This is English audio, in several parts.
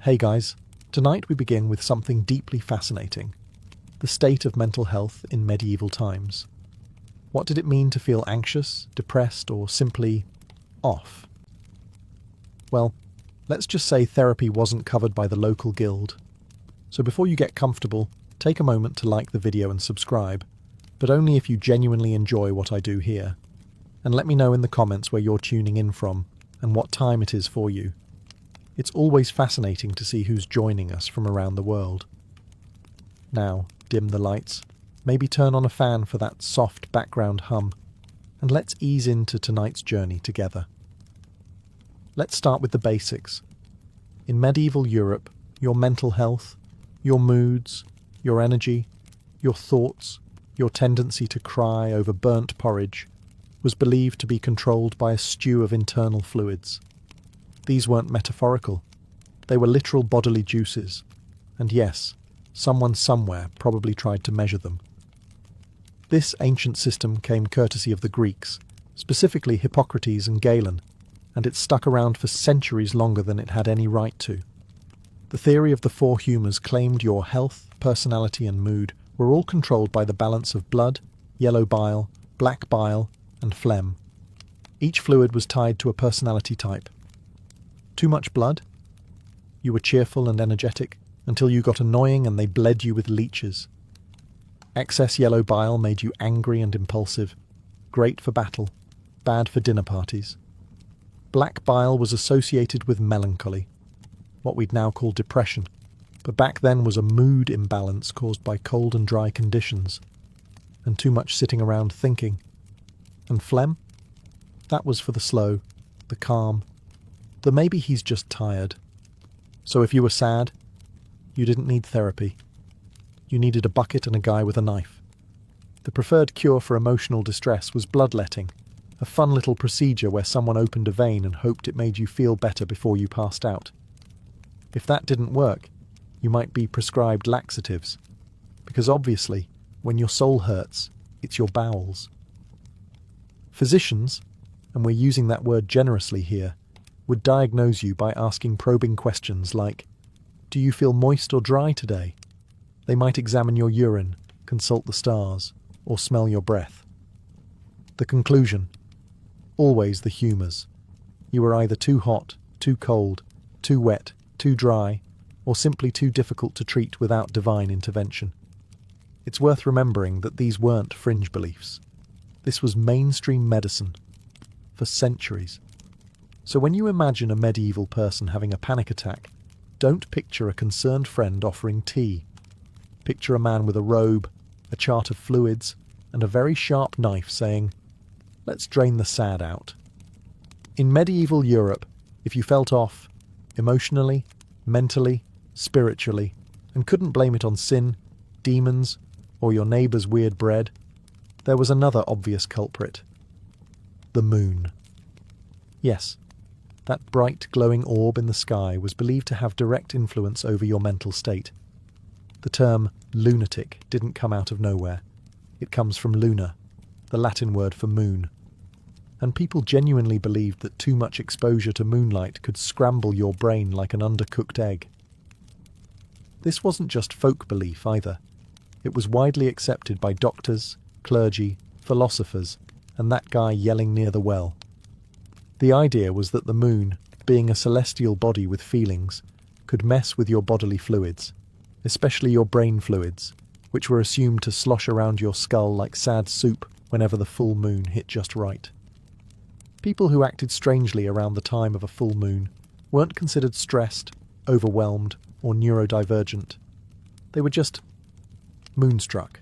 Hey guys, tonight we begin with something deeply fascinating: the state of mental health in medieval times. What did it mean to feel anxious, depressed, or simply off? Well, let's just say therapy wasn't covered by the local guild. So before you get comfortable, take a moment to like the video and subscribe, but only if you genuinely enjoy what I do here. And let me know in the comments where you're tuning in from and what time it is for you. It's always fascinating to see who's joining us from around the world. Now, dim the lights, maybe turn on a fan for that soft background hum, and let's ease into tonight's journey together. Let's start with the basics. In medieval Europe, your mental health, your moods, your energy, your thoughts, your tendency to cry over burnt porridge was believed to be controlled by a stew of internal fluids. These weren't metaphorical. They were literal bodily juices. And yes, someone somewhere probably tried to measure them. This ancient system came courtesy of the Greeks, specifically Hippocrates and Galen, and it stuck around for centuries longer than it had any right to. The theory of the four humours claimed your health, personality and mood were all controlled by the balance of blood, yellow bile, black bile, and phlegm. Each fluid was tied to a personality type. Too much blood? You were cheerful and energetic until you got annoying and they bled you with leeches. Excess yellow bile made you angry and impulsive, great for battle, bad for dinner parties. Black bile was associated with melancholy, what we'd now call depression, but back then was a mood imbalance caused by cold and dry conditions, and too much sitting around thinking. And phlegm? That was for the slow, the calm, the maybe he's just tired. So if you were sad, you didn't need therapy. You needed a bucket and a guy with a knife. The preferred cure for emotional distress was bloodletting, a fun little procedure where someone opened a vein and hoped it made you feel better before you passed out. If that didn't work, you might be prescribed laxatives, because obviously, when your soul hurts, it's your bowels. Physicians, and we're using that word generously here, would diagnose you by asking probing questions like, do you feel moist or dry today? They might examine your urine, consult the stars, or smell your breath. The conclusion: always the humours. You were either too hot, too cold, too wet, too dry, or simply too difficult to treat without divine intervention. It's worth remembering that these weren't fringe beliefs. This was mainstream medicine for centuries. So when you imagine a medieval person having a panic attack, don't picture a concerned friend offering tea. Picture a man with a robe, a chart of fluids, and a very sharp knife saying, let's drain the sad out. In medieval Europe, if you felt off, emotionally, mentally, spiritually, and couldn't blame it on sin, demons, or your neighbour's weird bread, there was another obvious culprit: the moon. Yes, that bright glowing orb in the sky was believed to have direct influence over your mental state. The term lunatic didn't come out of nowhere. It comes from luna, the Latin word for moon. And people genuinely believed that too much exposure to moonlight could scramble your brain like an undercooked egg. This wasn't just folk belief either. It was widely accepted by doctors, clergy, philosophers, and that guy yelling near the well. The idea was that the moon, being a celestial body with feelings, could mess with your bodily fluids, especially your brain fluids, which were assumed to slosh around your skull like sad soup whenever the full moon hit just right. People who acted strangely around the time of a full moon weren't considered stressed, overwhelmed, or neurodivergent. They were just moonstruck.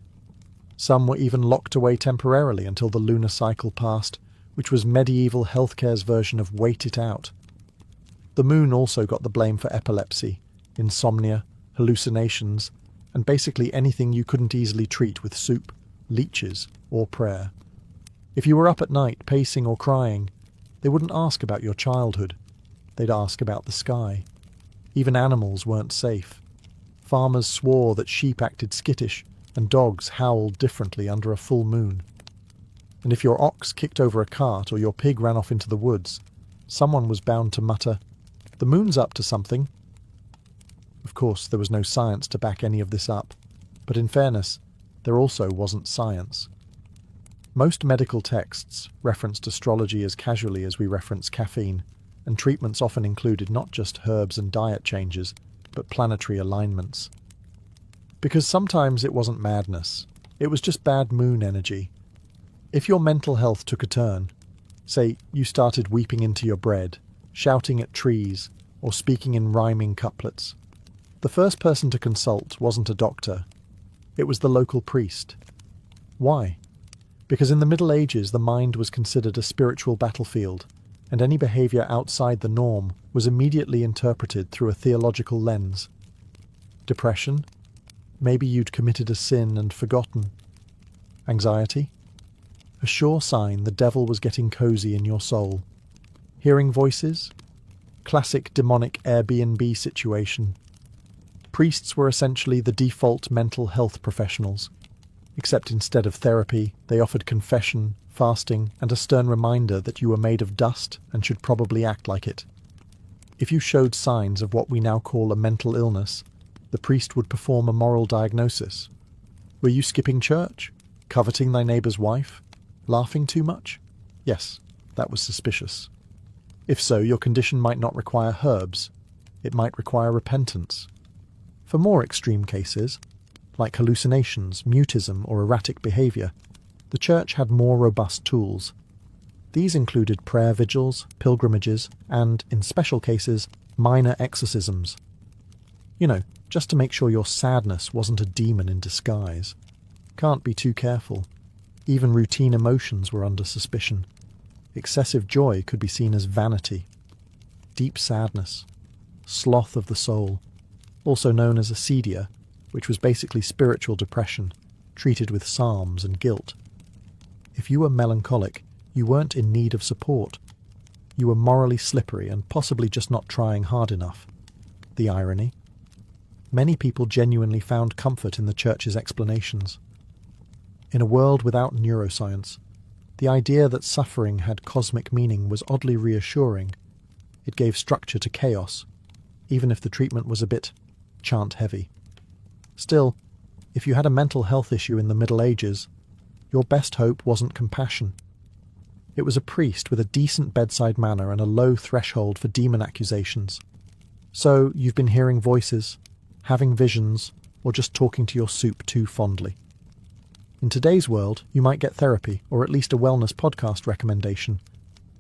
Some were even locked away temporarily until the lunar cycle passed, which was medieval healthcare's version of wait it out. The moon also got the blame for epilepsy, insomnia, hallucinations, and basically anything you couldn't easily treat with soup, leeches, or prayer. If you were up at night pacing or crying, they wouldn't ask about your childhood. They'd ask about the sky. Even animals weren't safe. Farmers swore that sheep acted skittish and dogs howled differently under a full moon. And if your ox kicked over a cart or your pig ran off into the woods, someone was bound to mutter, "The moon's up to something." Of course, there was no science to back any of this up, but in fairness, there also wasn't science. Most medical texts referenced astrology as casually as we reference caffeine, and treatments often included not just herbs and diet changes, but planetary alignments. Because sometimes it wasn't madness, it was just bad moon energy. If your mental health took a turn, say you started weeping into your bread, shouting at trees, or speaking in rhyming couplets, the first person to consult wasn't a doctor, it was the local priest. Why? Because in the Middle Ages the mind was considered a spiritual battlefield, and any behaviour outside the norm was immediately interpreted through a theological lens. Depression? Maybe you'd committed a sin and forgotten. Anxiety? A sure sign the devil was getting cozy in your soul. Hearing voices? Classic demonic Airbnb situation. Priests were essentially the default mental health professionals, except instead of therapy, they offered confession, fasting, and a stern reminder that you were made of dust and should probably act like it. If you showed signs of what we now call a mental illness, the priest would perform a moral diagnosis. Were you skipping church? Coveting thy neighbour's wife? Laughing too much? Yes, that was suspicious. If so, your condition might not require herbs. It might require repentance. For more extreme cases, like hallucinations, mutism, or erratic behaviour, the church had more robust tools. These included prayer vigils, pilgrimages, and, in special cases, minor exorcisms. You know, just to make sure your sadness wasn't a demon in disguise. Can't be too careful. Even routine emotions were under suspicion. Excessive joy could be seen as vanity. Deep sadness, sloth of the soul, also known as acedia, which was basically spiritual depression, treated with psalms and guilt. If you were melancholic, you weren't in need of support. You were morally slippery and possibly just not trying hard enough. The irony? Many people genuinely found comfort in the church's explanations. In a world without neuroscience, the idea that suffering had cosmic meaning was oddly reassuring. It gave structure to chaos, even if the treatment was a bit chant-heavy. Still, if you had a mental health issue in the Middle Ages, your best hope wasn't compassion. It was a priest with a decent bedside manner and a low threshold for demon accusations. So you've been hearing voices, having visions, or just talking to your soup too fondly. In today's world, you might get therapy, or at least a wellness podcast recommendation.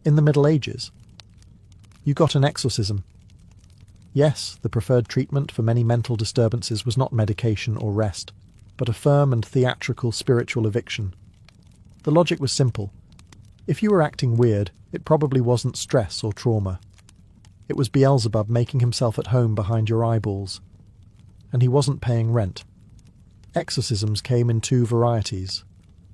In the Middle Ages, you got an exorcism. Yes, the preferred treatment for many mental disturbances was not medication or rest, but a firm and theatrical spiritual eviction. The logic was simple. If you were acting weird, it probably wasn't stress or trauma. It was Beelzebub making himself at home behind your eyeballs. And he wasn't paying rent. Exorcisms came in two varieties.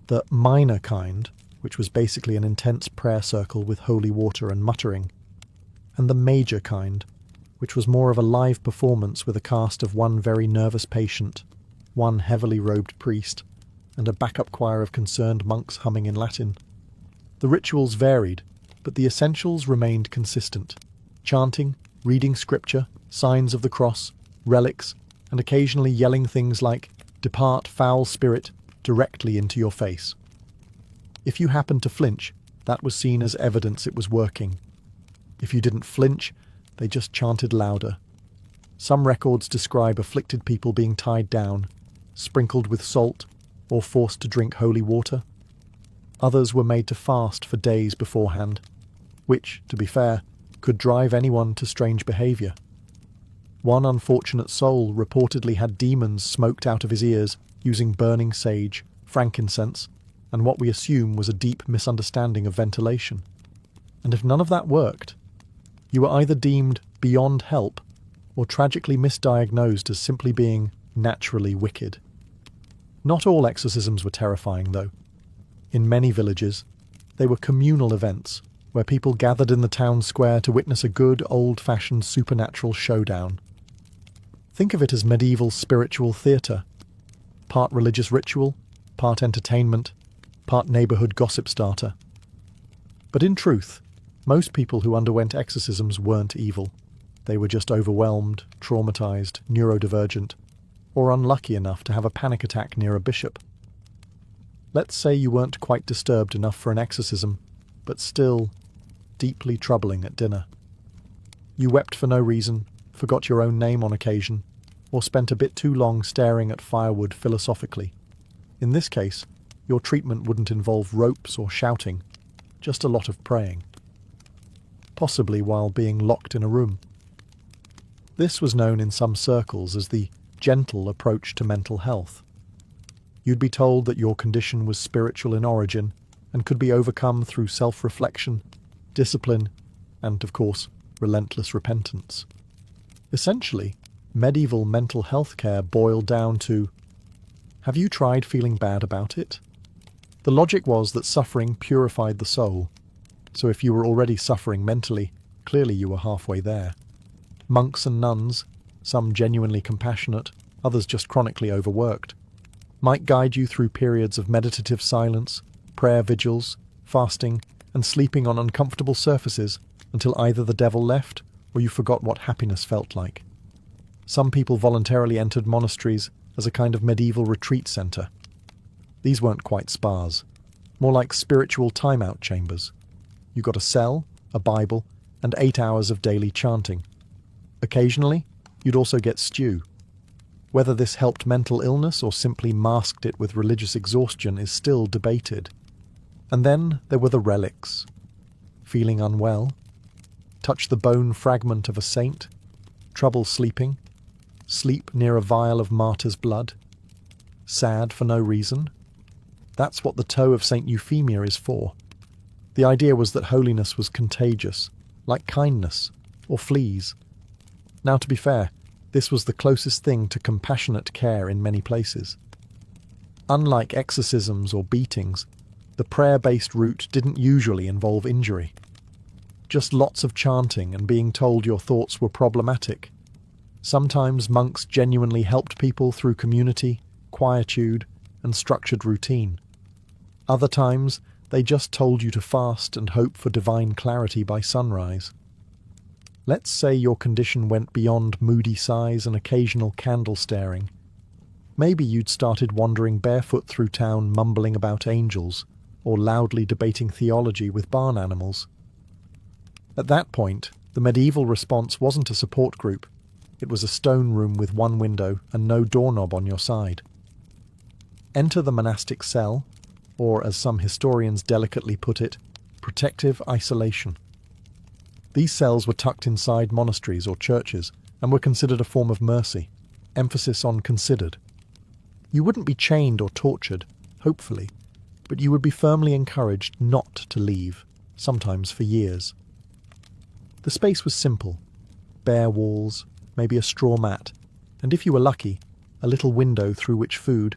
The minor kind, which was basically an intense prayer circle with holy water and muttering, and the major kind, which was more of a live performance with a cast of one very nervous patient, one heavily robed priest, and a backup choir of concerned monks humming in Latin. The rituals varied, but the essentials remained consistent. Chanting, reading scripture, signs of the cross, relics, and occasionally yelling things like, "Depart, foul spirit," directly into your face. If you happened to flinch, that was seen as evidence it was working. If you didn't flinch, they just chanted louder. Some records describe afflicted people being tied down, sprinkled with salt, or forced to drink holy water. Others were made to fast for days beforehand, which, to be fair, could drive anyone to strange behaviour. One unfortunate soul reportedly had demons smoked out of his ears using burning sage, frankincense, and what we assume was a deep misunderstanding of ventilation. And if none of that worked, you were either deemed beyond help or tragically misdiagnosed as simply being naturally wicked. Not all exorcisms were terrifying, though. In many villages, they were communal events where people gathered in the town square to witness a good, old-fashioned supernatural showdown. Think of it as medieval spiritual theatre. Part religious ritual, part entertainment, part neighbourhood gossip starter. But in truth, most people who underwent exorcisms weren't evil. They were just overwhelmed, traumatized, neurodivergent, or unlucky enough to have a panic attack near a bishop. Let's say you weren't quite disturbed enough for an exorcism, but still deeply troubling at dinner. You wept for no reason, forgot your own name on occasion, or spent a bit too long staring at firewood philosophically. In this case, your treatment wouldn't involve ropes or shouting, just a lot of praying. Possibly while being locked in a room. This was known in some circles as the gentle approach to mental health. You'd be told that your condition was spiritual in origin and could be overcome through self-reflection, discipline, and, of course, relentless repentance. Essentially, medieval mental health care boiled down to, have you tried feeling bad about it? The logic was that suffering purified the soul, so if you were already suffering mentally, clearly you were halfway there. Monks and nuns, some genuinely compassionate, others just chronically overworked, might guide you through periods of meditative silence, prayer vigils, fasting, and sleeping on uncomfortable surfaces until either the devil left or you forgot what happiness felt like. Some people voluntarily entered monasteries as a kind of medieval retreat centre. These weren't quite spas, more like spiritual timeout chambers. You got a cell, a Bible, and 8 hours of daily chanting. Occasionally, you'd also get stew. Whether this helped mental illness or simply masked it with religious exhaustion is still debated. And then there were the relics. Feeling unwell? Touch the bone fragment of a saint? Trouble sleeping? Sleep near a vial of martyr's blood? Sad for no reason? That's what the toe of St. Euphemia is for. The idea was that holiness was contagious, like kindness, or fleas. Now, to be fair, this was the closest thing to compassionate care in many places. Unlike exorcisms or beatings, the prayer-based route didn't usually involve injury. Just lots of chanting and being told your thoughts were problematic. Sometimes monks genuinely helped people through community, quietude, and structured routine. Other times, they just told you to fast and hope for divine clarity by sunrise. Let's say your condition went beyond moody sighs and occasional candle staring. Maybe you'd started wandering barefoot through town mumbling about angels, or loudly debating theology with barn animals. At that point, the medieval response wasn't a support group. It was a stone room with one window and no doorknob on your side. Enter the monastic cell, or as some historians delicately put it, protective isolation. These cells were tucked inside monasteries or churches and were considered a form of mercy, emphasis on considered. You wouldn't be chained or tortured, hopefully, but you would be firmly encouraged not to leave, sometimes for years. The space was simple, bare walls, maybe a straw mat, and if you were lucky, a little window through which food,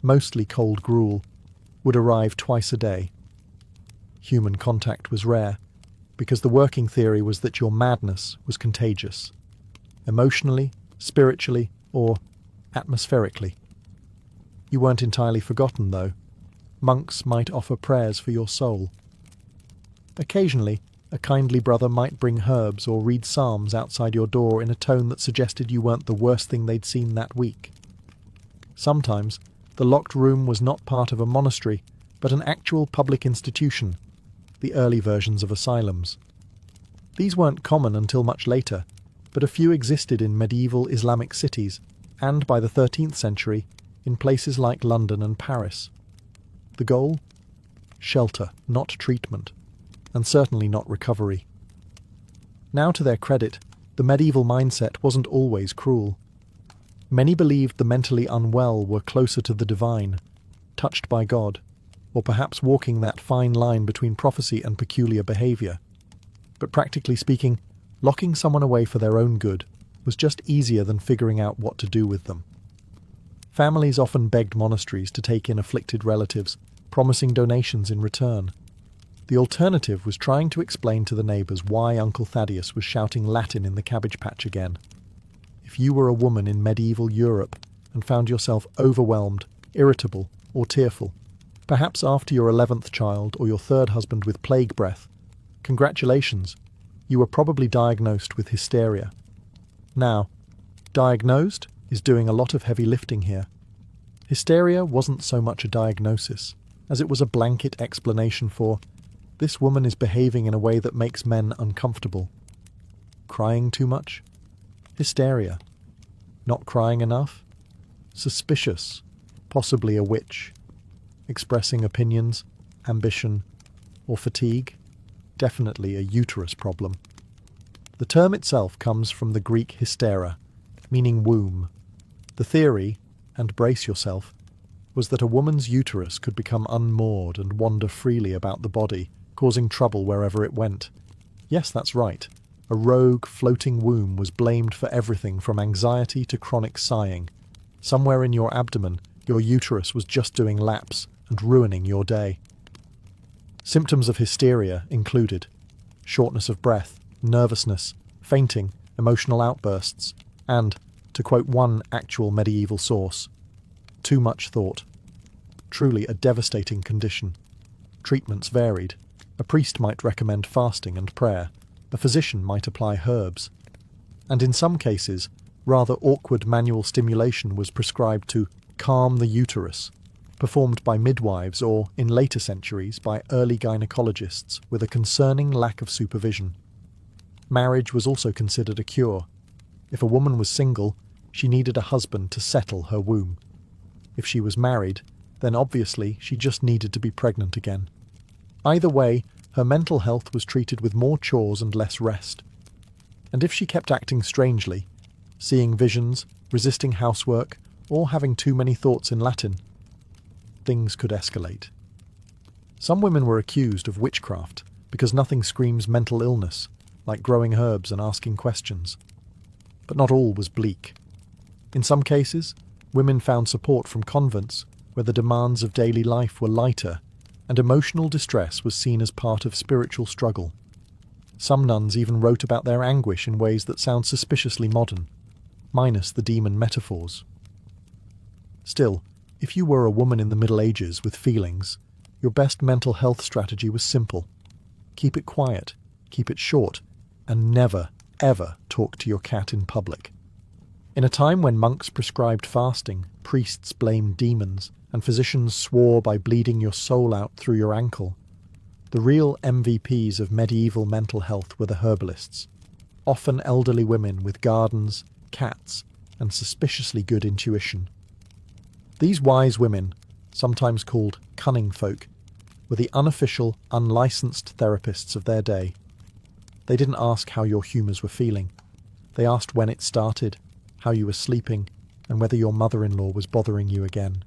mostly cold gruel, would arrive twice a day. Human contact was rare, because the working theory was that your madness was contagious, emotionally, spiritually, or atmospherically. You weren't entirely forgotten, though. Monks might offer prayers for your soul. Occasionally, a kindly brother might bring herbs or read psalms outside your door in a tone that suggested you weren't the worst thing they'd seen that week. Sometimes, the locked room was not part of a monastery, but an actual public institution, the early versions of asylums. These weren't common until much later, but a few existed in medieval Islamic cities, and by the 13th century, in places like London and Paris. The goal? Shelter, not treatment, and certainly not recovery. Now, to their credit, the medieval mindset wasn't always cruel. Many believed the mentally unwell were closer to the divine, touched by God, or perhaps walking that fine line between prophecy and peculiar behaviour. But practically speaking, locking someone away for their own good was just easier than figuring out what to do with them. Families often begged monasteries to take in afflicted relatives, promising donations in return. The alternative was trying to explain to the neighbours why Uncle Thaddeus was shouting Latin in the cabbage patch again. If you were a woman in medieval Europe and found yourself overwhelmed, irritable, or tearful, perhaps after your 11th child or your 3rd husband with plague breath, congratulations, you were probably diagnosed with hysteria, Now, diagnosed is doing a lot of heavy lifting here. Hysteria wasn't so much a diagnosis, as it was a blanket explanation for, this woman is behaving in a way that makes men uncomfortable. Crying too much? Hysteria. Not crying enough? Suspicious, possibly a witch. Expressing opinions, ambition, or fatigue? Definitely a uterus problem. The term itself comes from the Greek hystera, meaning womb. The theory, and brace yourself, was that a woman's uterus could become unmoored and wander freely about the body, causing trouble wherever it went. Yes, that's right. A rogue, floating womb was blamed for everything from anxiety to chronic sighing. Somewhere in your abdomen, your uterus was just doing laps and ruining your day. Symptoms of hysteria included shortness of breath, nervousness, fainting, emotional outbursts, and, to quote one actual medieval source, too much thought. Truly a devastating condition. Treatments varied. A priest might recommend fasting and prayer. A physician might apply herbs. And in some cases, rather awkward manual stimulation was prescribed to calm the uterus, performed by midwives or, in later centuries, by early gynecologists with a concerning lack of supervision. Marriage was also considered a cure. If a woman was single, she needed a husband to settle her womb. If she was married, then obviously she just needed to be pregnant again. Either way, her mental health was treated with more chores and less rest. And if she kept acting strangely, seeing visions, resisting housework, or having too many thoughts in Latin, things could escalate. Some women were accused of witchcraft because nothing screams mental illness, like growing herbs and asking questions. But not all was bleak. In some cases, women found support from convents where the demands of daily life were lighter and emotional distress was seen as part of spiritual struggle. Some nuns even wrote about their anguish in ways that sound suspiciously modern, minus the demon metaphors. Still, if you were a woman in the Middle Ages with feelings, your best mental health strategy was simple. Keep it quiet, keep it short, and never, ever talk to your cat in public. In a time when monks prescribed fasting, priests blamed demons, and physicians swore by bleeding your soul out through your ankle, the real MVPs of medieval mental health were the herbalists, often elderly women with gardens, cats, and suspiciously good intuition. These wise women, sometimes called cunning folk, were the unofficial, unlicensed therapists of their day. They didn't ask how your humours were feeling. They asked when it started, how you were sleeping, and whether your mother-in-law was bothering you again.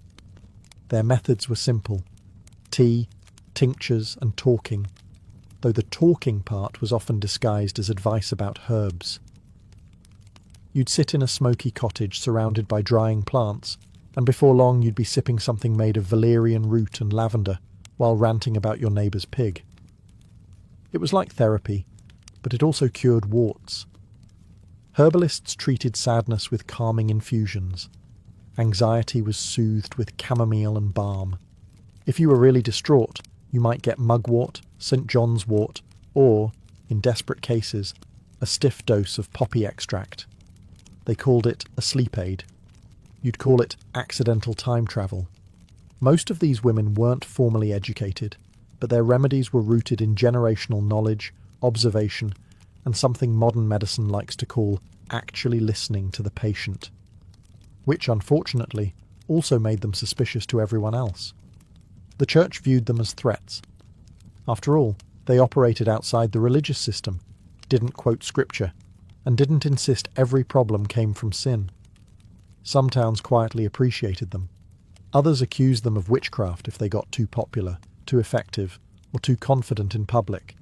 Their methods were simple: tea, tinctures, and talking, though the talking part was often disguised as advice about herbs. You'd sit in a smoky cottage surrounded by drying plants, and before long you'd be sipping something made of valerian root and lavender while ranting about your neighbour's pig. It was like therapy, but it also cured warts. Herbalists treated sadness with calming infusions. Anxiety was soothed with chamomile and balm. If you were really distraught, you might get mugwort, St. John's wort, or, in desperate cases, a stiff dose of poppy extract. They called it a sleep aid. You'd call it accidental time travel. Most of these women weren't formally educated, but their remedies were rooted in generational knowledge, observation, and something modern medicine likes to call actually listening to the patient, which, unfortunately, also made them suspicious to everyone else. The church viewed them as threats. After all, they operated outside the religious system, didn't quote scripture, and didn't insist every problem came from sin. Some towns quietly appreciated them. Others accused them of witchcraft if they got too popular, too effective, or too confident in public.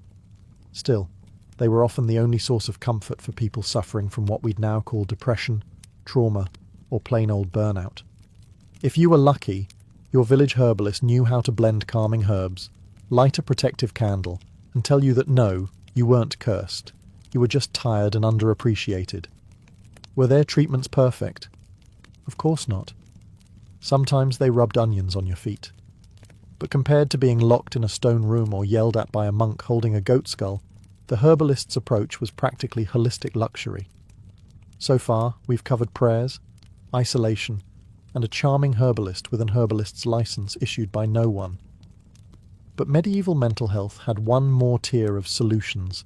Still, they were often the only source of comfort for people suffering from what we'd now call depression, trauma, or plain old burnout. If you were lucky, your village herbalist knew how to blend calming herbs, light a protective candle, and tell you that no, you weren't cursed. You were just tired and underappreciated. Were their treatments perfect? Of course not. Sometimes they rubbed onions on your feet. But compared to being locked in a stone room or yelled at by a monk holding a goat skull, the herbalist's approach was practically holistic luxury. So far, we've covered prayers, isolation, and a charming herbalist with an herbalist's license issued by no one. But medieval mental health had one more tier of solutions,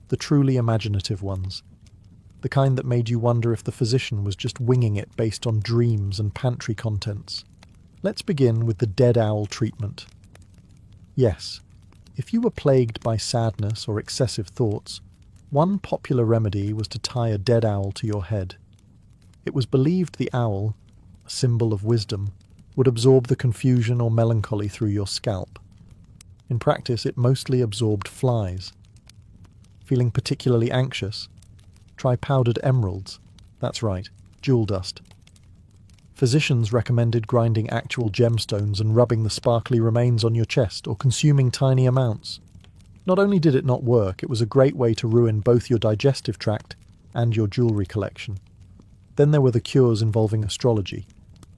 the truly imaginative ones, the kind that made you wonder if the physician was just winging it based on dreams and pantry contents. Let's begin with the dead owl treatment. Yes, if you were plagued by sadness or excessive thoughts, one popular remedy was to tie a dead owl to your head. It was believed the owl, a symbol of wisdom, would absorb the confusion or melancholy through your scalp. In practice, it mostly absorbed flies. Feeling particularly anxious? Try powdered emeralds. That's right, jewel dust. Physicians recommended grinding actual gemstones and rubbing the sparkly remains on your chest or consuming tiny amounts. Not only did it not work, it was a great way to ruin both your digestive tract and your jewellery collection. Then there were the cures involving astrology,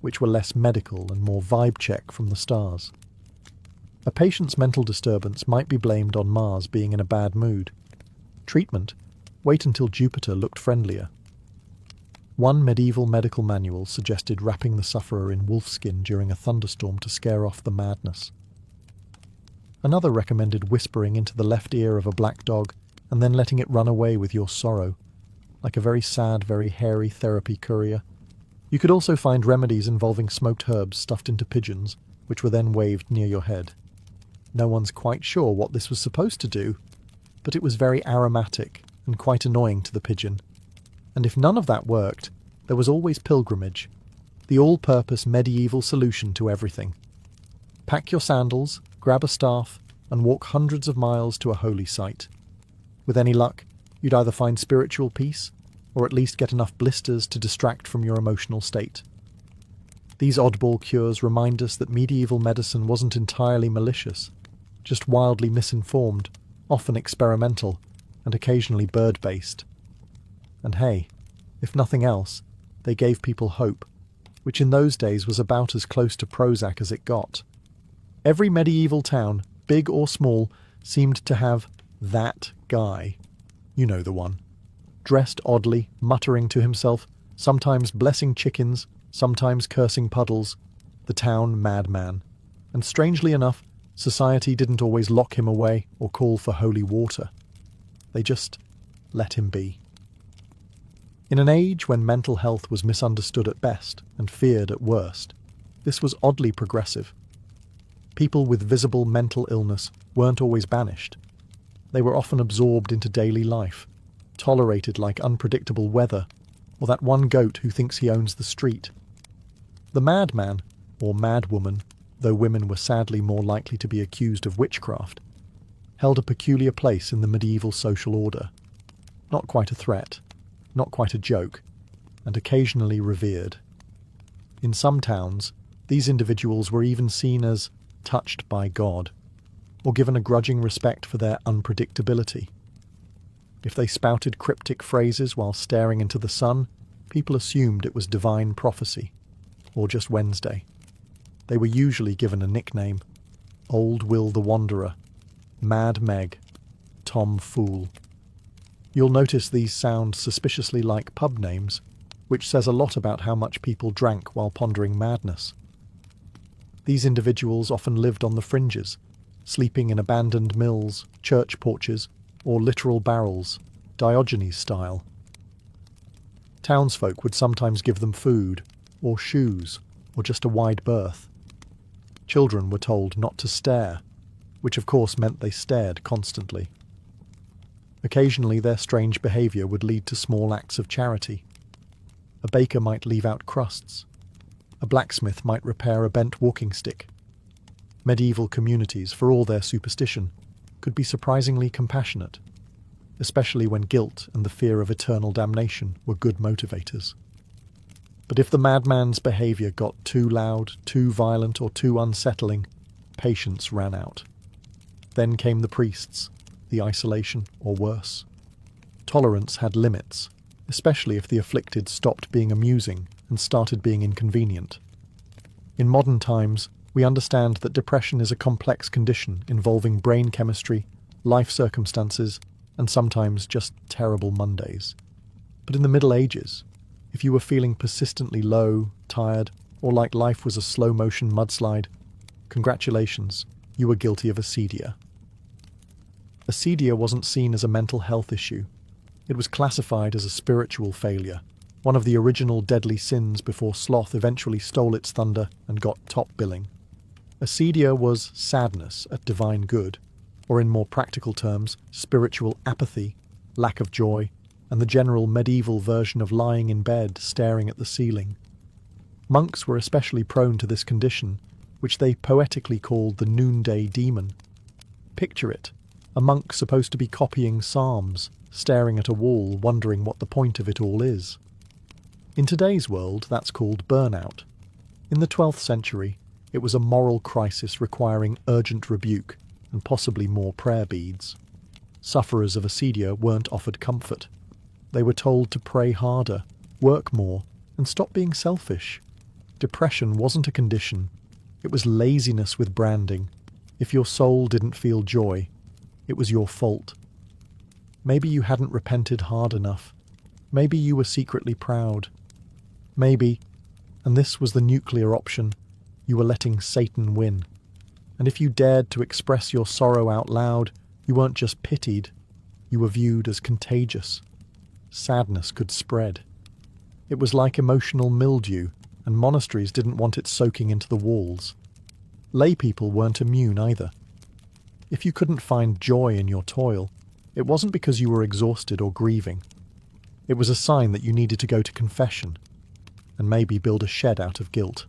which were less medical and more vibe check from the stars. A patient's mental disturbance might be blamed on Mars being in a bad mood. Treatment: wait until Jupiter looked friendlier. One medieval medical manual suggested wrapping the sufferer in wolfskin during a thunderstorm to scare off the madness. Another recommended whispering into the left ear of a black dog and then letting it run away with your sorrow, like a very sad, very hairy therapy courier. You could also find remedies involving smoked herbs stuffed into pigeons, which were then waved near your head. No one's quite sure what this was supposed to do, but it was very aromatic and quite annoying to the pigeon. And if none of that worked, there was always pilgrimage, the all-purpose medieval solution to everything. Pack your sandals, grab a staff, and walk hundreds of miles to a holy site. With any luck, you'd either find spiritual peace, or at least get enough blisters to distract from your emotional state. These oddball cures remind us that medieval medicine wasn't entirely malicious, just wildly misinformed, often experimental, and occasionally bird-based. And hey, if nothing else, they gave people hope, which in those days was about as close to Prozac as it got. Every medieval town, big or small, seemed to have that guy. You know the one. Dressed oddly, muttering to himself, sometimes blessing chickens, sometimes cursing puddles, the town madman. And strangely enough, society didn't always lock him away or call for holy water. They just let him be. In an age when mental health was misunderstood at best and feared at worst, this was oddly progressive. People with visible mental illness weren't always banished. They were often absorbed into daily life, tolerated like unpredictable weather, or that one goat who thinks he owns the street. The madman, or madwoman, though women were sadly more likely to be accused of witchcraft, held a peculiar place in the medieval social order. Not quite a threat, not quite a joke, and occasionally revered. In some towns, these individuals were even seen as touched by God, or given a grudging respect for their unpredictability. If they spouted cryptic phrases while staring into the sun, people assumed it was divine prophecy, or just Wednesday. They were usually given a nickname: Old Will the Wanderer, Mad Meg, Tom Fool. You'll notice these sound suspiciously like pub names, which says a lot about how much people drank while pondering madness. These individuals often lived on the fringes, sleeping in abandoned mills, church porches, or literal barrels, Diogenes style. Townsfolk would sometimes give them food, or shoes, or just a wide berth. Children were told not to stare, which of course meant they stared constantly. Occasionally their strange behaviour would lead to small acts of charity. A baker might leave out crusts. A blacksmith might repair a bent walking stick. Medieval communities, for all their superstition, could be surprisingly compassionate, especially when guilt and the fear of eternal damnation were good motivators. But if the madman's behaviour got too loud, too violent, or too unsettling, patience ran out. Then came the priests, the isolation, or worse. Tolerance had limits, especially if the afflicted stopped being amusing and started being inconvenient. In modern times, we understand that depression is a complex condition involving brain chemistry, life circumstances, and sometimes just terrible Mondays. But in the Middle Ages, if you were feeling persistently low, tired, or like life was a slow-motion mudslide, congratulations, you were guilty of acedia. Acedia wasn't seen as a mental health issue. It was classified as a spiritual failure, one of the original deadly sins before sloth eventually stole its thunder and got top billing. Acedia was sadness at divine good, or in more practical terms, spiritual apathy, lack of joy, and the general medieval version of lying in bed staring at the ceiling. Monks were especially prone to this condition, which they poetically called the noonday demon. Picture it, a monk supposed to be copying psalms, staring at a wall, wondering what the point of it all is. In today's world, that's called burnout. In the 12th century, it was a moral crisis requiring urgent rebuke and possibly more prayer beads. Sufferers of acedia weren't offered comfort. They were told to pray harder, work more, and stop being selfish. Depression wasn't a condition. It was laziness with branding. If your soul didn't feel joy, it was your fault. Maybe you hadn't repented hard enough. Maybe you were secretly proud. Maybe, and this was the nuclear option, you were letting Satan win. And if you dared to express your sorrow out loud, you weren't just pitied, you were viewed as contagious. Sadness could spread. It was like emotional mildew, and monasteries didn't want it soaking into the walls. Lay people weren't immune either. If you couldn't find joy in your toil, it wasn't because you were exhausted or grieving. It was a sign that you needed to go to confession, and maybe build a shed out of guilt.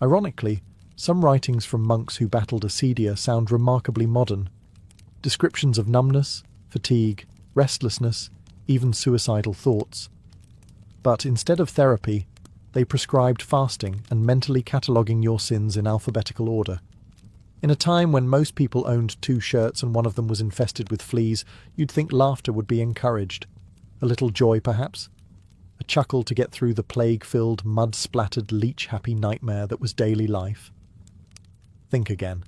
Ironically, some writings from monks who battled acedia sound remarkably modern. Descriptions of numbness, fatigue, restlessness, even suicidal thoughts. But instead of therapy, they prescribed fasting and mentally cataloguing your sins in alphabetical order. In a time when most people owned 2 shirts and one of them was infested with fleas, you'd think laughter would be encouraged. A little joy, perhaps? A chuckle to get through the plague-filled, mud-splattered, leech-happy nightmare that was daily life. Think again.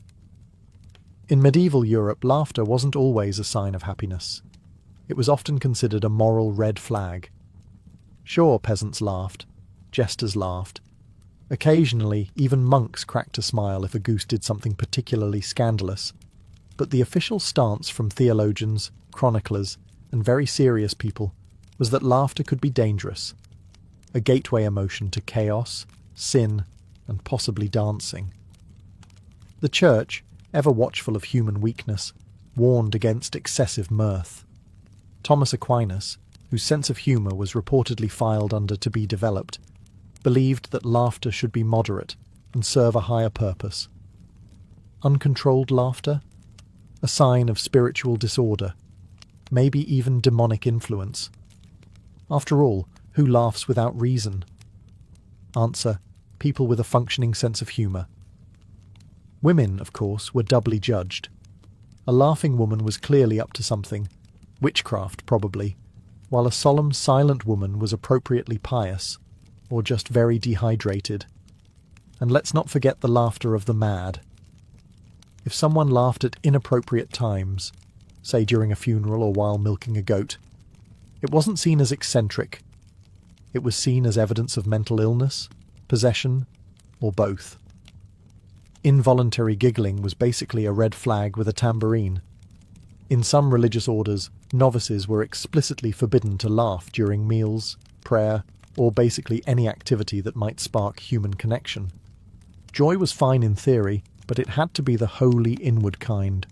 In medieval Europe, laughter wasn't always a sign of happiness. It was often considered a moral red flag. Sure, peasants laughed. Jesters laughed. Occasionally, even monks cracked a smile if a goose did something particularly scandalous. But the official stance from theologians, chroniclers, and very serious people was that laughter could be dangerous, a gateway emotion to chaos, sin, and possibly dancing. The Church, ever watchful of human weakness, warned against excessive mirth. Thomas Aquinas, whose sense of humour was reportedly filed under to be developed, believed that laughter should be moderate and serve a higher purpose. Uncontrolled laughter? A sign of spiritual disorder, maybe even demonic influence. After all, who laughs without reason? Answer: people with a functioning sense of humour. Women, of course, were doubly judged. A laughing woman was clearly up to something, witchcraft probably, while a solemn, silent woman was appropriately pious, or just very dehydrated. And let's not forget the laughter of the mad. If someone laughed at inappropriate times, say during a funeral or while milking a goat, it wasn't seen as eccentric. It was seen as evidence of mental illness, possession, or both. Involuntary giggling was basically a red flag with a tambourine. In some religious orders, novices were explicitly forbidden to laugh during meals, prayer, or basically any activity that might spark human connection. Joy was fine in theory, but it had to be the wholly inward kind,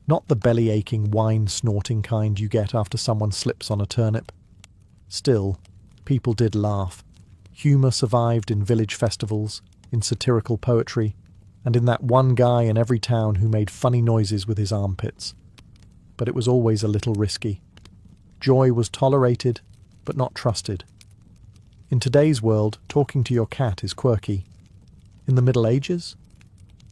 not the belly-aching, wine-snorting kind you get after someone slips on a turnip. Still, people did laugh. Humour survived in village festivals, in satirical poetry, and in that one guy in every town who made funny noises with his armpits. But it was always a little risky. Joy was tolerated, but not trusted. In today's world, talking to your cat is quirky. In the Middle Ages,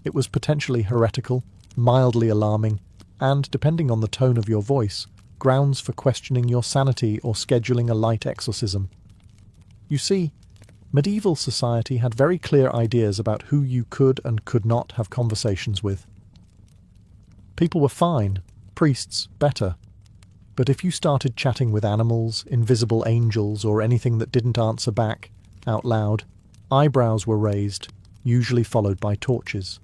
it was potentially heretical, mildly alarming, and, depending on the tone of your voice, grounds for questioning your sanity or scheduling a light exorcism. You see, medieval society had very clear ideas about who you could and could not have conversations with. People were fine, priests better. But if you started chatting with animals, invisible angels, or anything that didn't answer back, out loud, eyebrows were raised, usually followed by torches.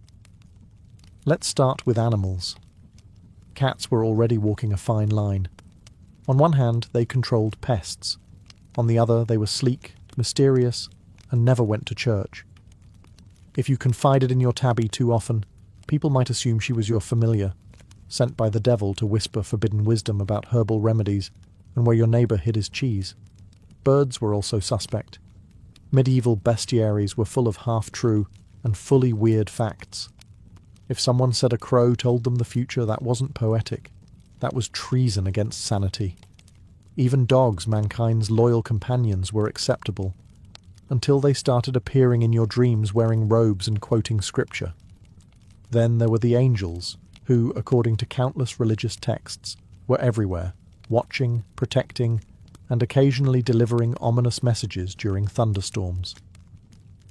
Let's start with animals. Cats were already walking a fine line. On one hand, they controlled pests. On the other, they were sleek, mysterious, and never went to church. If you confided in your tabby too often, people might assume she was your familiar, sent by the devil to whisper forbidden wisdom about herbal remedies and where your neighbour hid his cheese. Birds were also suspect. Medieval bestiaries were full of half-true and fully weird facts. If someone said a crow told them the future, that wasn't poetic. That was treason against sanity. Even dogs, mankind's loyal companions, were acceptable, until they started appearing in your dreams wearing robes and quoting scripture. Then there were the angels, who, according to countless religious texts, were everywhere, watching, protecting, and occasionally delivering ominous messages during thunderstorms.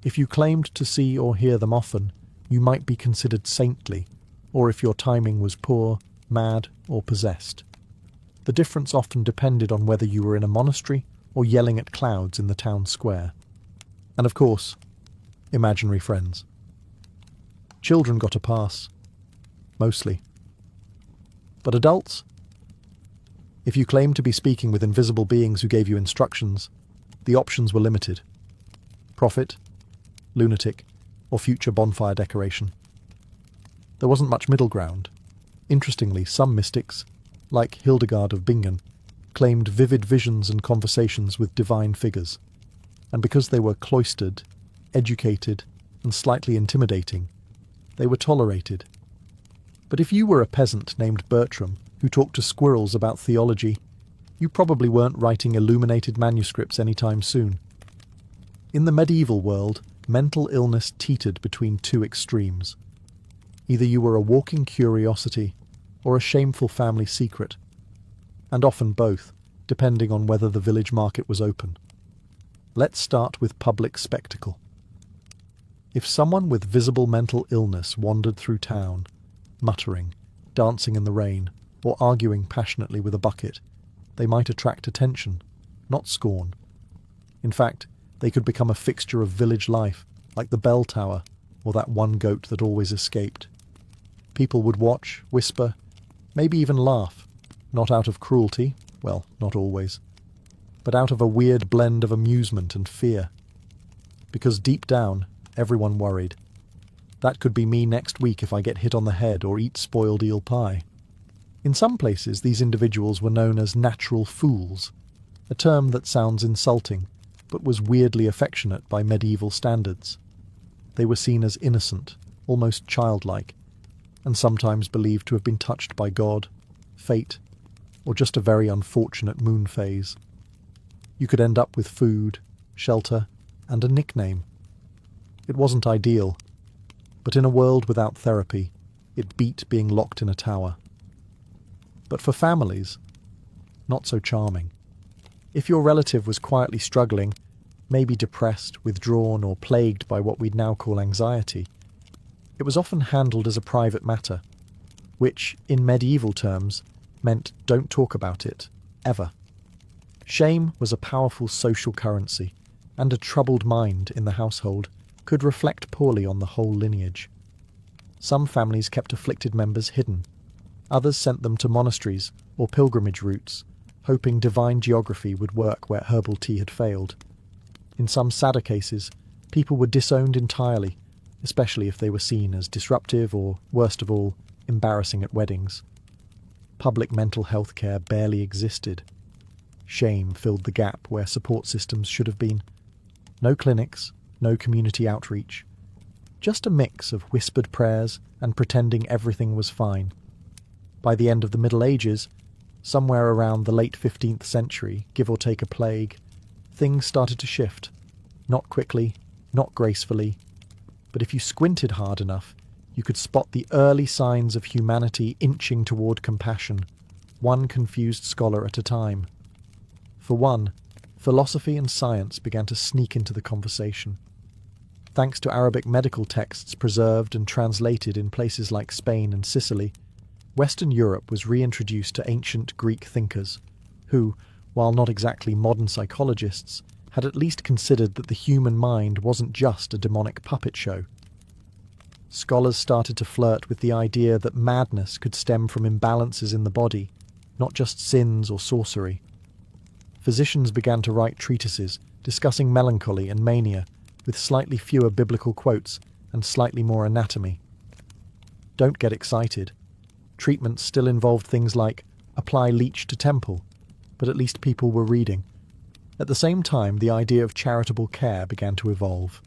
If you claimed to see or hear them often, you might be considered saintly, or if your timing was poor, mad, or possessed. The difference often depended on whether you were in a monastery or yelling at clouds in the town square. And of course, imaginary friends. Children got a pass. Mostly. But adults? If you claimed to be speaking with invisible beings who gave you instructions, the options were limited. Prophet, lunatic, or future bonfire decoration. There wasn't much middle ground. Interestingly, some mystics, like Hildegard of Bingen, claimed vivid visions and conversations with divine figures. And because they were cloistered, educated, and slightly intimidating, they were tolerated. But if you were a peasant named Bertram who talked to squirrels about theology, you probably weren't writing illuminated manuscripts anytime soon. In the medieval world, mental illness teetered between two extremes. Either you were a walking curiosity or a shameful family secret, and often both, depending on whether the village market was open. Let's start with public spectacle. If someone with visible mental illness wandered through town, muttering, dancing in the rain, or arguing passionately with a bucket, they might attract attention, not scorn. In fact, they could become a fixture of village life, like the bell tower, or that one goat that always escaped. People would watch, whisper, maybe even laugh, not out of cruelty, well, not always, but out of a weird blend of amusement and fear. Because deep down, everyone worried. That could be me next week if I get hit on the head or eat spoiled eel pie. In some places, these individuals were known as natural fools, a term that sounds insulting, but was weirdly affectionate by medieval standards. They were seen as innocent, almost childlike, and sometimes believed to have been touched by God, fate, or just a very unfortunate moon phase. You could end up with food, shelter, and a nickname. It wasn't ideal, but in a world without therapy, it beat being locked in a tower. But for families, not so charming. If your relative was quietly struggling, maybe depressed, withdrawn, or plagued by what we'd now call anxiety, it was often handled as a private matter, which, in medieval terms, meant don't talk about it, ever. Shame was a powerful social currency, and a troubled mind in the household could reflect poorly on the whole lineage. Some families kept afflicted members hidden. Others sent them to monasteries or pilgrimage routes, hoping divine geography would work where herbal tea had failed. In some sadder cases, people were disowned entirely, especially if they were seen as disruptive or, worst of all, embarrassing at weddings. Public mental health care barely existed. Shame filled the gap where support systems should have been. No clinics, no community outreach. Just a mix of whispered prayers and pretending everything was fine. By the end of the Middle Ages, somewhere around the late 15th century, give or take a plague, things started to shift. Not quickly, not gracefully, but if you squinted hard enough, you could spot the early signs of humanity inching toward compassion, one confused scholar at a time. For one, philosophy and science began to sneak into the conversation. Thanks to Arabic medical texts preserved and translated in places like Spain and Sicily, Western Europe was reintroduced to ancient Greek thinkers, who, while not exactly modern psychologists, had at least considered that the human mind wasn't just a demonic puppet show. Scholars started to flirt with the idea that madness could stem from imbalances in the body, not just sins or sorcery. Physicians began to write treatises discussing melancholy and mania, with slightly fewer biblical quotes and slightly more anatomy. Don't get excited. Treatments still involved things like apply leech to temple, but at least people were reading. At the same time, the idea of charitable care began to evolve.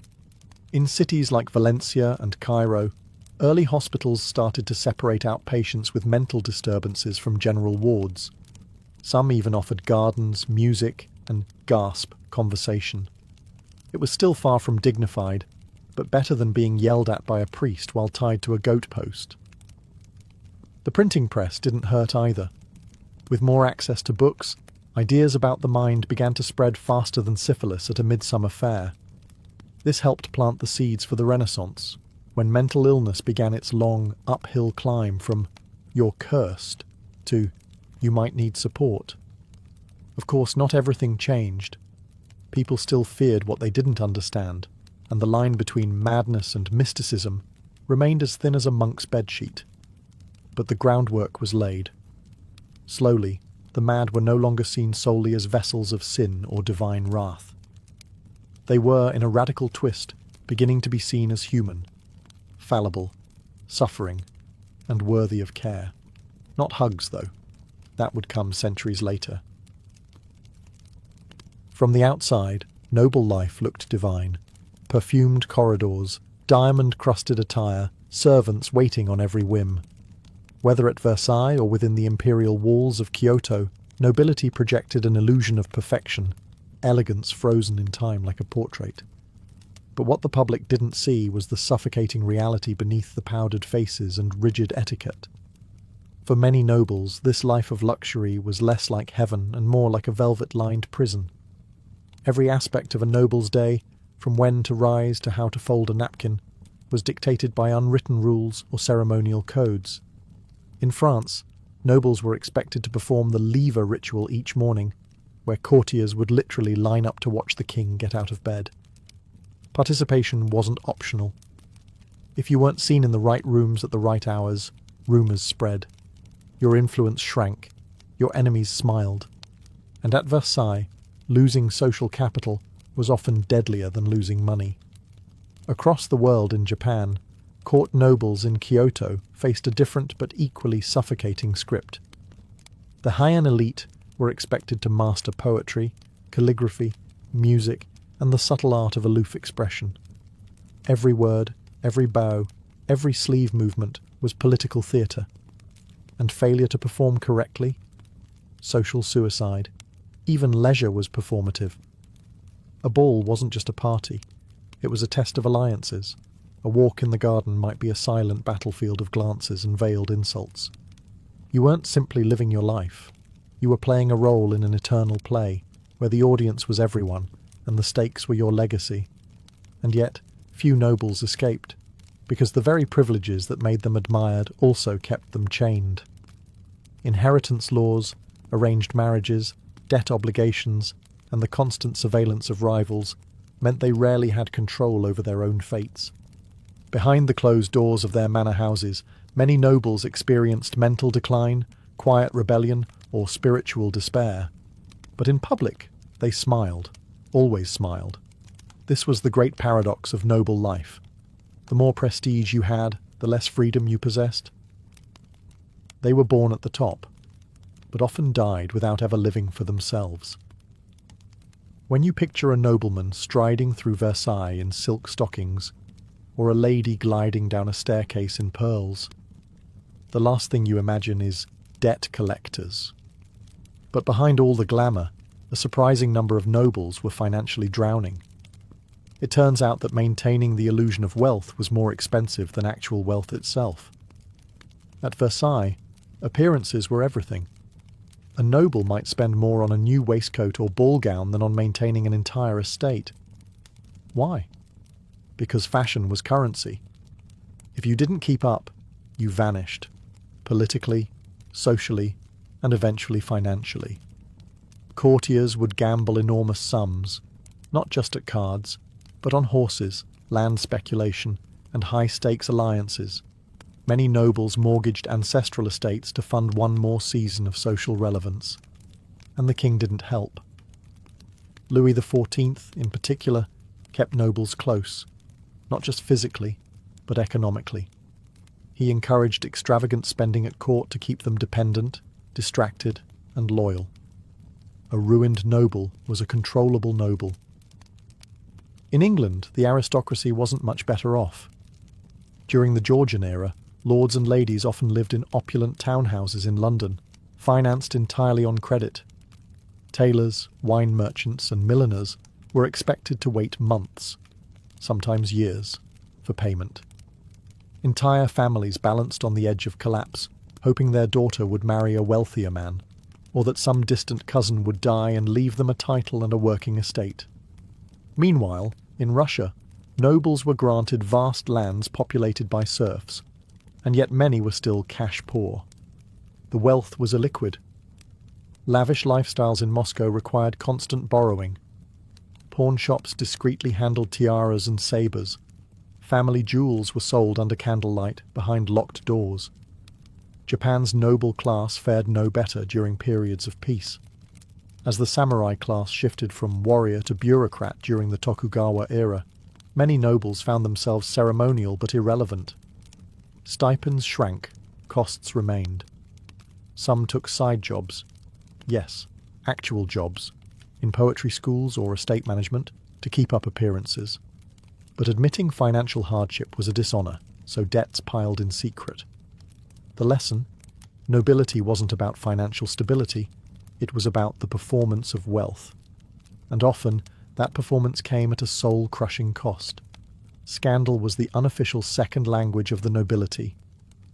In cities like Valencia and Cairo, early hospitals started to separate out patients with mental disturbances from general wards. Some even offered gardens, music, and gasp conversation. It was still far from dignified, but better than being yelled at by a priest while tied to a goat post. The printing press didn't hurt either. With more access to books, ideas about the mind began to spread faster than syphilis at a midsummer fair. This helped plant the seeds for the Renaissance, when mental illness began its long, uphill climb from "you're cursed" to "you might need support." Of course, not everything changed. People still feared what they didn't understand, and the line between madness and mysticism remained as thin as a monk's bedsheet. But the groundwork was laid. Slowly, the mad were no longer seen solely as vessels of sin or divine wrath. They were, in a radical twist, beginning to be seen as human, fallible, suffering, and worthy of care. Not hugs, though. That would come centuries later. From the outside, noble life looked divine. Perfumed corridors, diamond-crusted attire, servants waiting on every whim. Whether at Versailles or within the imperial walls of Kyoto, nobility projected an illusion of perfection, elegance frozen in time like a portrait. But what the public didn't see was the suffocating reality beneath the powdered faces and rigid etiquette. For many nobles, this life of luxury was less like heaven and more like a velvet-lined prison. Every aspect of a noble's day, from when to rise to how to fold a napkin, was dictated by unwritten rules or ceremonial codes. In France, nobles were expected to perform the lever ritual each morning, where courtiers would literally line up to watch the king get out of bed. Participation wasn't optional. If you weren't seen in the right rooms at the right hours, rumours spread. Your influence shrank. Your enemies smiled. And at Versailles, losing social capital was often deadlier than losing money. Across the world in Japan, court nobles in Kyoto faced a different but equally suffocating script. The high-end elite were expected to master poetry, calligraphy, music, and the subtle art of aloof expression. Every word, every bow, every sleeve movement was political theatre. And failure to perform correctly? Social suicide. Even leisure was performative. A ball wasn't just a party. It was a test of alliances. A walk in the garden might be a silent battlefield of glances and veiled insults. You weren't simply living your life. You were playing a role in an eternal play, where the audience was everyone, and the stakes were your legacy. And yet, few nobles escaped, because the very privileges that made them admired also kept them chained. Inheritance laws, arranged marriages, debt obligations, and the constant surveillance of rivals meant they rarely had control over their own fates. Behind the closed doors of their manor houses, many nobles experienced mental decline, quiet rebellion, or spiritual despair. But in public, they smiled, always smiled. This was the great paradox of noble life. The more prestige you had, the less freedom you possessed. They were born at the top, but often died without ever living for themselves. When you picture a nobleman striding through Versailles in silk stockings, or a lady gliding down a staircase in pearls, the last thing you imagine is debt collectors. But behind all the glamour, a surprising number of nobles were financially drowning. It turns out that maintaining the illusion of wealth was more expensive than actual wealth itself. At Versailles, appearances were everything. A noble might spend more on a new waistcoat or ball gown than on maintaining an entire estate. Why? Because fashion was currency. If you didn't keep up, you vanished. politically, socially, and eventually financially. Courtiers would gamble enormous sums, not just at cards, but on horses, land speculation, and high-stakes alliances. Many nobles mortgaged ancestral estates to fund one more season of social relevance. And the king didn't help. Louis XIV, in particular, kept nobles close, not just physically, but economically. He encouraged extravagant spending at court to keep them dependent, distracted, and loyal. A ruined noble was a controllable noble. In England, the aristocracy wasn't much better off. During the Georgian era, lords and ladies often lived in opulent townhouses in London, financed entirely on credit. Tailors, wine merchants, and milliners were expected to wait months, sometimes years, for payment. Entire families balanced on the edge of collapse, hoping their daughter would marry a wealthier man, or that some distant cousin would die and leave them a title and a working estate. Meanwhile, in Russia, nobles were granted vast lands populated by serfs, and yet many were still cash poor. The wealth was illiquid. Lavish lifestyles in Moscow required constant borrowing. Pawn shops discreetly handled tiaras and sabres. Family jewels were sold under candlelight behind locked doors. Japan's noble class fared no better during periods of peace. As the samurai class shifted from warrior to bureaucrat during the Tokugawa era, many nobles found themselves ceremonial but irrelevant. Stipends shrank, costs remained. Some took side jobs. Yes, actual jobs, in poetry schools or estate management, to keep up appearances. But admitting financial hardship was a dishonour, so debts piled in secret. The lesson? Nobility wasn't about financial stability, it was about the performance of wealth. And often, that performance came at a soul-crushing cost. Scandal was the unofficial second language of the nobility.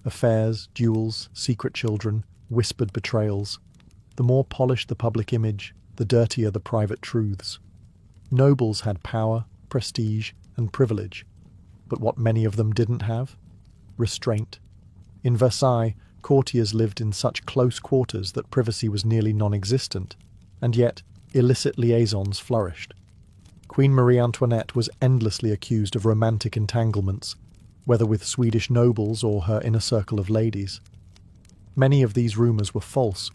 Affairs, duels, secret children, whispered betrayals. The more polished the public image, the dirtier the private truths. Nobles had power, prestige, and privilege. But what many of them didn't have? Restraint. In Versailles, courtiers lived in such close quarters that privacy was nearly non-existent, and yet illicit liaisons flourished. Queen Marie Antoinette was endlessly accused of romantic entanglements, whether with Swedish nobles or her inner circle of ladies. Many of these rumours were false,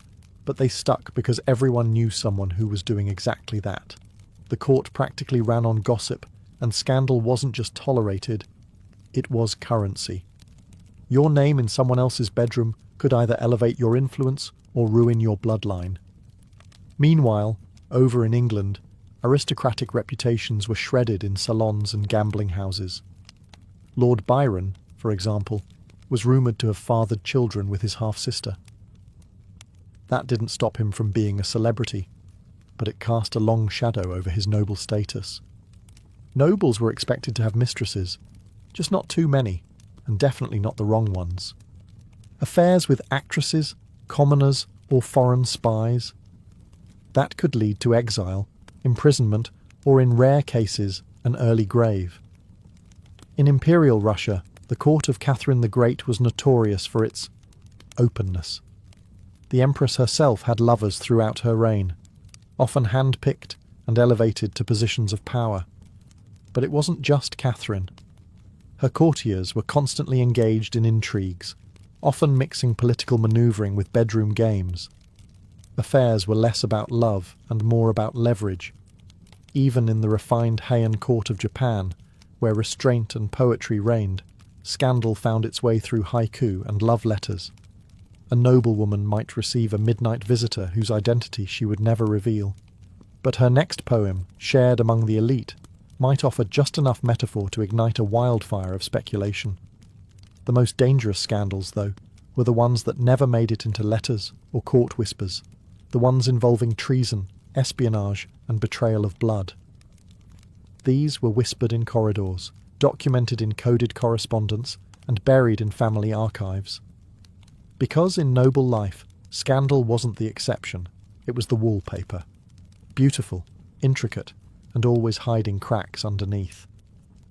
but they stuck because everyone knew someone who was doing exactly that. The court practically ran on gossip, and scandal wasn't just tolerated, it was currency. Your name in someone else's bedroom could either elevate your influence or ruin your bloodline. Meanwhile, over in England, aristocratic reputations were shredded in salons and gambling houses. Lord Byron, for example, was rumoured to have fathered children with his half-sister. That didn't stop him from being a celebrity, but it cast a long shadow over his noble status. Nobles were expected to have mistresses, just not too many, and definitely not the wrong ones. Affairs with actresses, commoners, or foreign spies. That could lead to exile, imprisonment, or in rare cases, an early grave. In Imperial Russia, the court of Catherine the Great was notorious for its openness. The Empress herself had lovers throughout her reign, often hand-picked and elevated to positions of power. But it wasn't just Catherine. Her courtiers were constantly engaged in intrigues, often mixing political manoeuvring with bedroom games. Affairs were less about love and more about leverage. Even in the refined Heian court of Japan, where restraint and poetry reigned, scandal found its way through haiku and love letters. A noblewoman might receive a midnight visitor whose identity she would never reveal. But her next poem, shared among the elite, might offer just enough metaphor to ignite a wildfire of speculation. The most dangerous scandals, though, were the ones that never made it into letters or court whispers, the ones involving treason, espionage, and betrayal of blood. These were whispered in corridors, documented in coded correspondence, and buried in family archives. Because in noble life, scandal wasn't the exception, it was the wallpaper. Beautiful, intricate, and always hiding cracks underneath.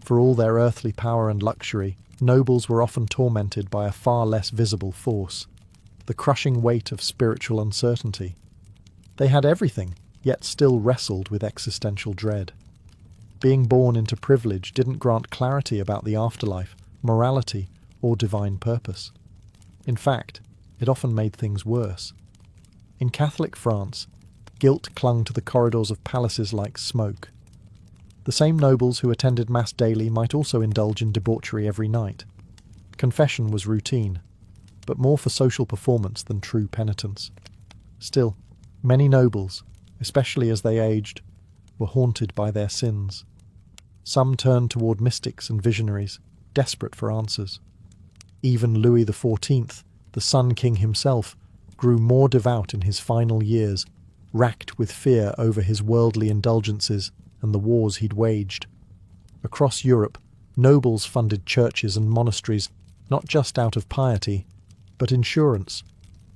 For all their earthly power and luxury, nobles were often tormented by a far less visible force, the crushing weight of spiritual uncertainty. They had everything, yet still wrestled with existential dread. Being born into privilege didn't grant clarity about the afterlife, morality, or divine purpose. In fact, it often made things worse. In Catholic France, guilt clung to the corridors of palaces like smoke. The same nobles who attended Mass daily might also indulge in debauchery every night. Confession was routine, but more for social performance than true penitence. Still, many nobles, especially as they aged, were haunted by their sins. Some turned toward mystics and visionaries, desperate for answers. Even Louis XIV, the Sun King himself, grew more devout in his final years, racked with fear over his worldly indulgences and the wars he'd waged. Across Europe, nobles funded churches and monasteries not just out of piety, but insurance.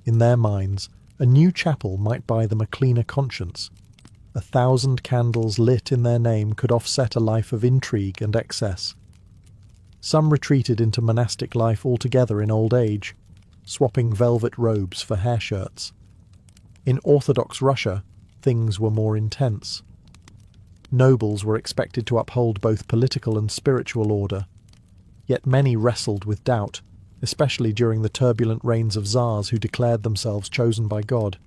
In their minds, a new chapel might buy them a cleaner conscience. 1,000 candles lit in their name could offset a life of intrigue and excess. Some retreated into monastic life altogether in old age, swapping velvet robes for hair shirts. In Orthodox Russia, things were more intense. Nobles were expected to uphold both political and spiritual order, yet many wrestled with doubt, especially during the turbulent reigns of czars who declared themselves chosen by God,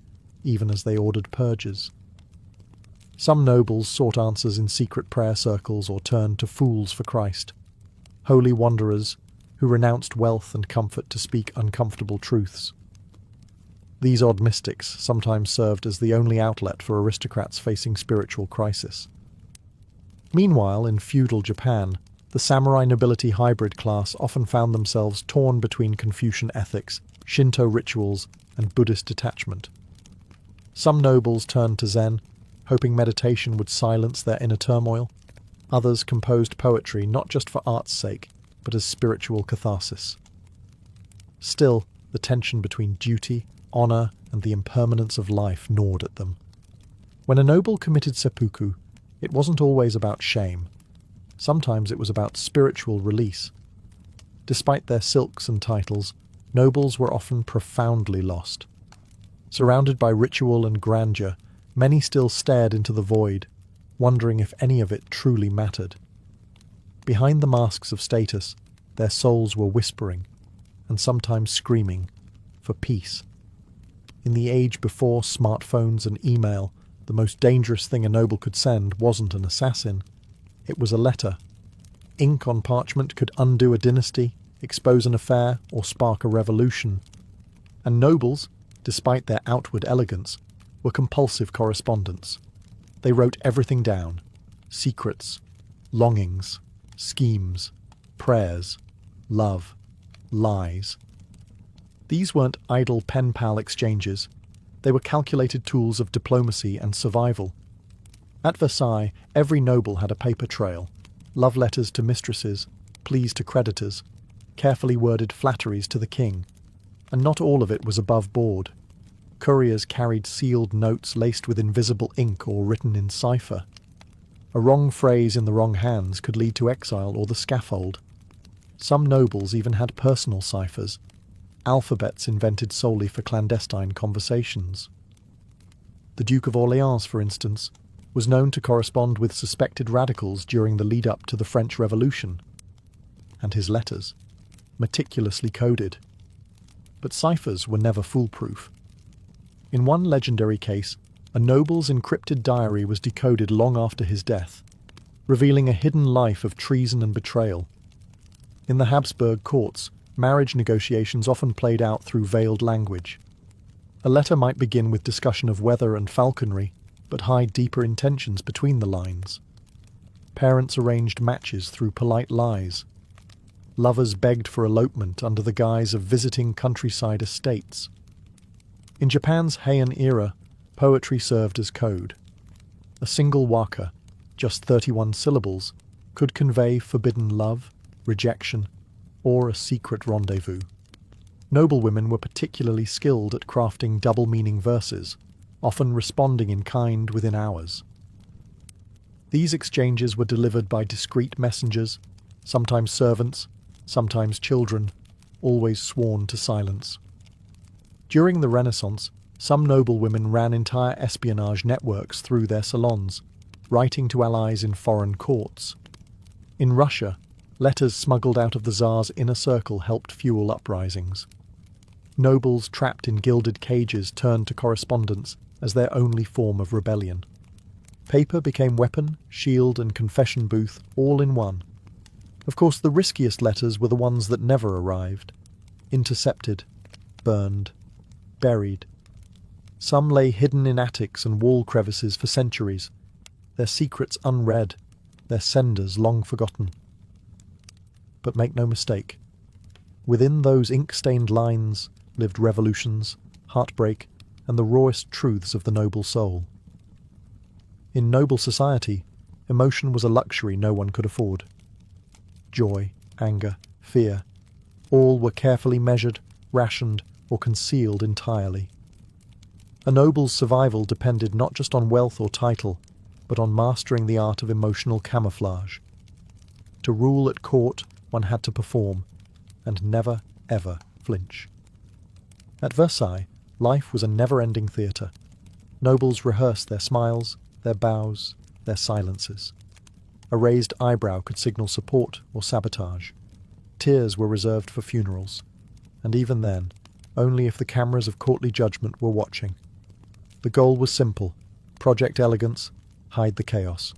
even as they ordered purges. Some nobles sought answers in secret prayer circles or turned to fools for Christ, holy wanderers who renounced wealth and comfort to speak uncomfortable truths. These odd mystics sometimes served as the only outlet for aristocrats facing spiritual crisis. Meanwhile, in feudal Japan, the samurai nobility hybrid class often found themselves torn between Confucian ethics, Shinto rituals, and Buddhist detachment. Some nobles turned to Zen, hoping meditation would silence their inner turmoil. Others composed poetry not just for art's sake, but as spiritual catharsis. Still, the tension between duty, honor, and the impermanence of life gnawed at them. When a noble committed seppuku, it wasn't always about shame. Sometimes it was about spiritual release. Despite their silks and titles, nobles were often profoundly lost. Surrounded by ritual and grandeur, many still stared into the void, wondering if any of it truly mattered. Behind the masks of status, their souls were whispering, and sometimes screaming, for peace. In the age before smartphones and email, the most dangerous thing a noble could send wasn't an assassin. It was a letter. Ink on parchment could undo a dynasty, expose an affair, or spark a revolution. And nobles, despite their outward elegance, were compulsive correspondents. They wrote everything down: secrets, longings, schemes, prayers, love, lies. These weren't idle pen-pal exchanges. They were calculated tools of diplomacy and survival. At Versailles, every noble had a paper trail: love letters to mistresses, pleas to creditors, carefully worded flatteries to the king. And not all of it was above board. Couriers carried sealed notes laced with invisible ink or written in cipher. A wrong phrase in the wrong hands could lead to exile or the scaffold. Some nobles even had personal ciphers, alphabets invented solely for clandestine conversations. The Duke of Orleans, for instance, was known to correspond with suspected radicals during the lead-up to the French Revolution, and his letters, meticulously coded. But ciphers were never foolproof. In one legendary case, a noble's encrypted diary was decoded long after his death, revealing a hidden life of treason and betrayal. In the Habsburg courts, marriage negotiations often played out through veiled language. A letter might begin with discussion of weather and falconry, but hide deeper intentions between the lines. Parents arranged matches through polite lies. Lovers begged for elopement under the guise of visiting countryside estates. In Japan's Heian era, poetry served as code. A single waka, just 31 syllables, could convey forbidden love, rejection, or a secret rendezvous. Noblewomen were particularly skilled at crafting double-meaning verses, often responding in kind within hours. These exchanges were delivered by discreet messengers, sometimes servants, sometimes children, always sworn to silence. During the Renaissance, some noblewomen ran entire espionage networks through their salons, writing to allies in foreign courts. In Russia, letters smuggled out of the Tsar's inner circle helped fuel uprisings. Nobles trapped in gilded cages turned to correspondence as their only form of rebellion. Paper became weapon, shield, and confession booth all in one. Of course, the riskiest letters were the ones that never arrived. Intercepted, burned, buried. Some lay hidden in attics and wall crevices for centuries, their secrets unread, their senders long forgotten. But make no mistake, within those ink-stained lines lived revolutions, heartbreak, and the rawest truths of the noble soul. In noble society, emotion was a luxury no one could afford. Joy, anger, fear, all were carefully measured, rationed, or concealed entirely. A noble's survival depended not just on wealth or title, but on mastering the art of emotional camouflage. To rule at court, one had to perform, and never, ever flinch. At Versailles, life was a never-ending theatre. Nobles rehearsed their smiles, their bows, their silences. A raised eyebrow could signal support or sabotage. Tears were reserved for funerals, and even then, only if the cameras of courtly judgment were watching. The goal was simple: Project Elegance, hide the chaos.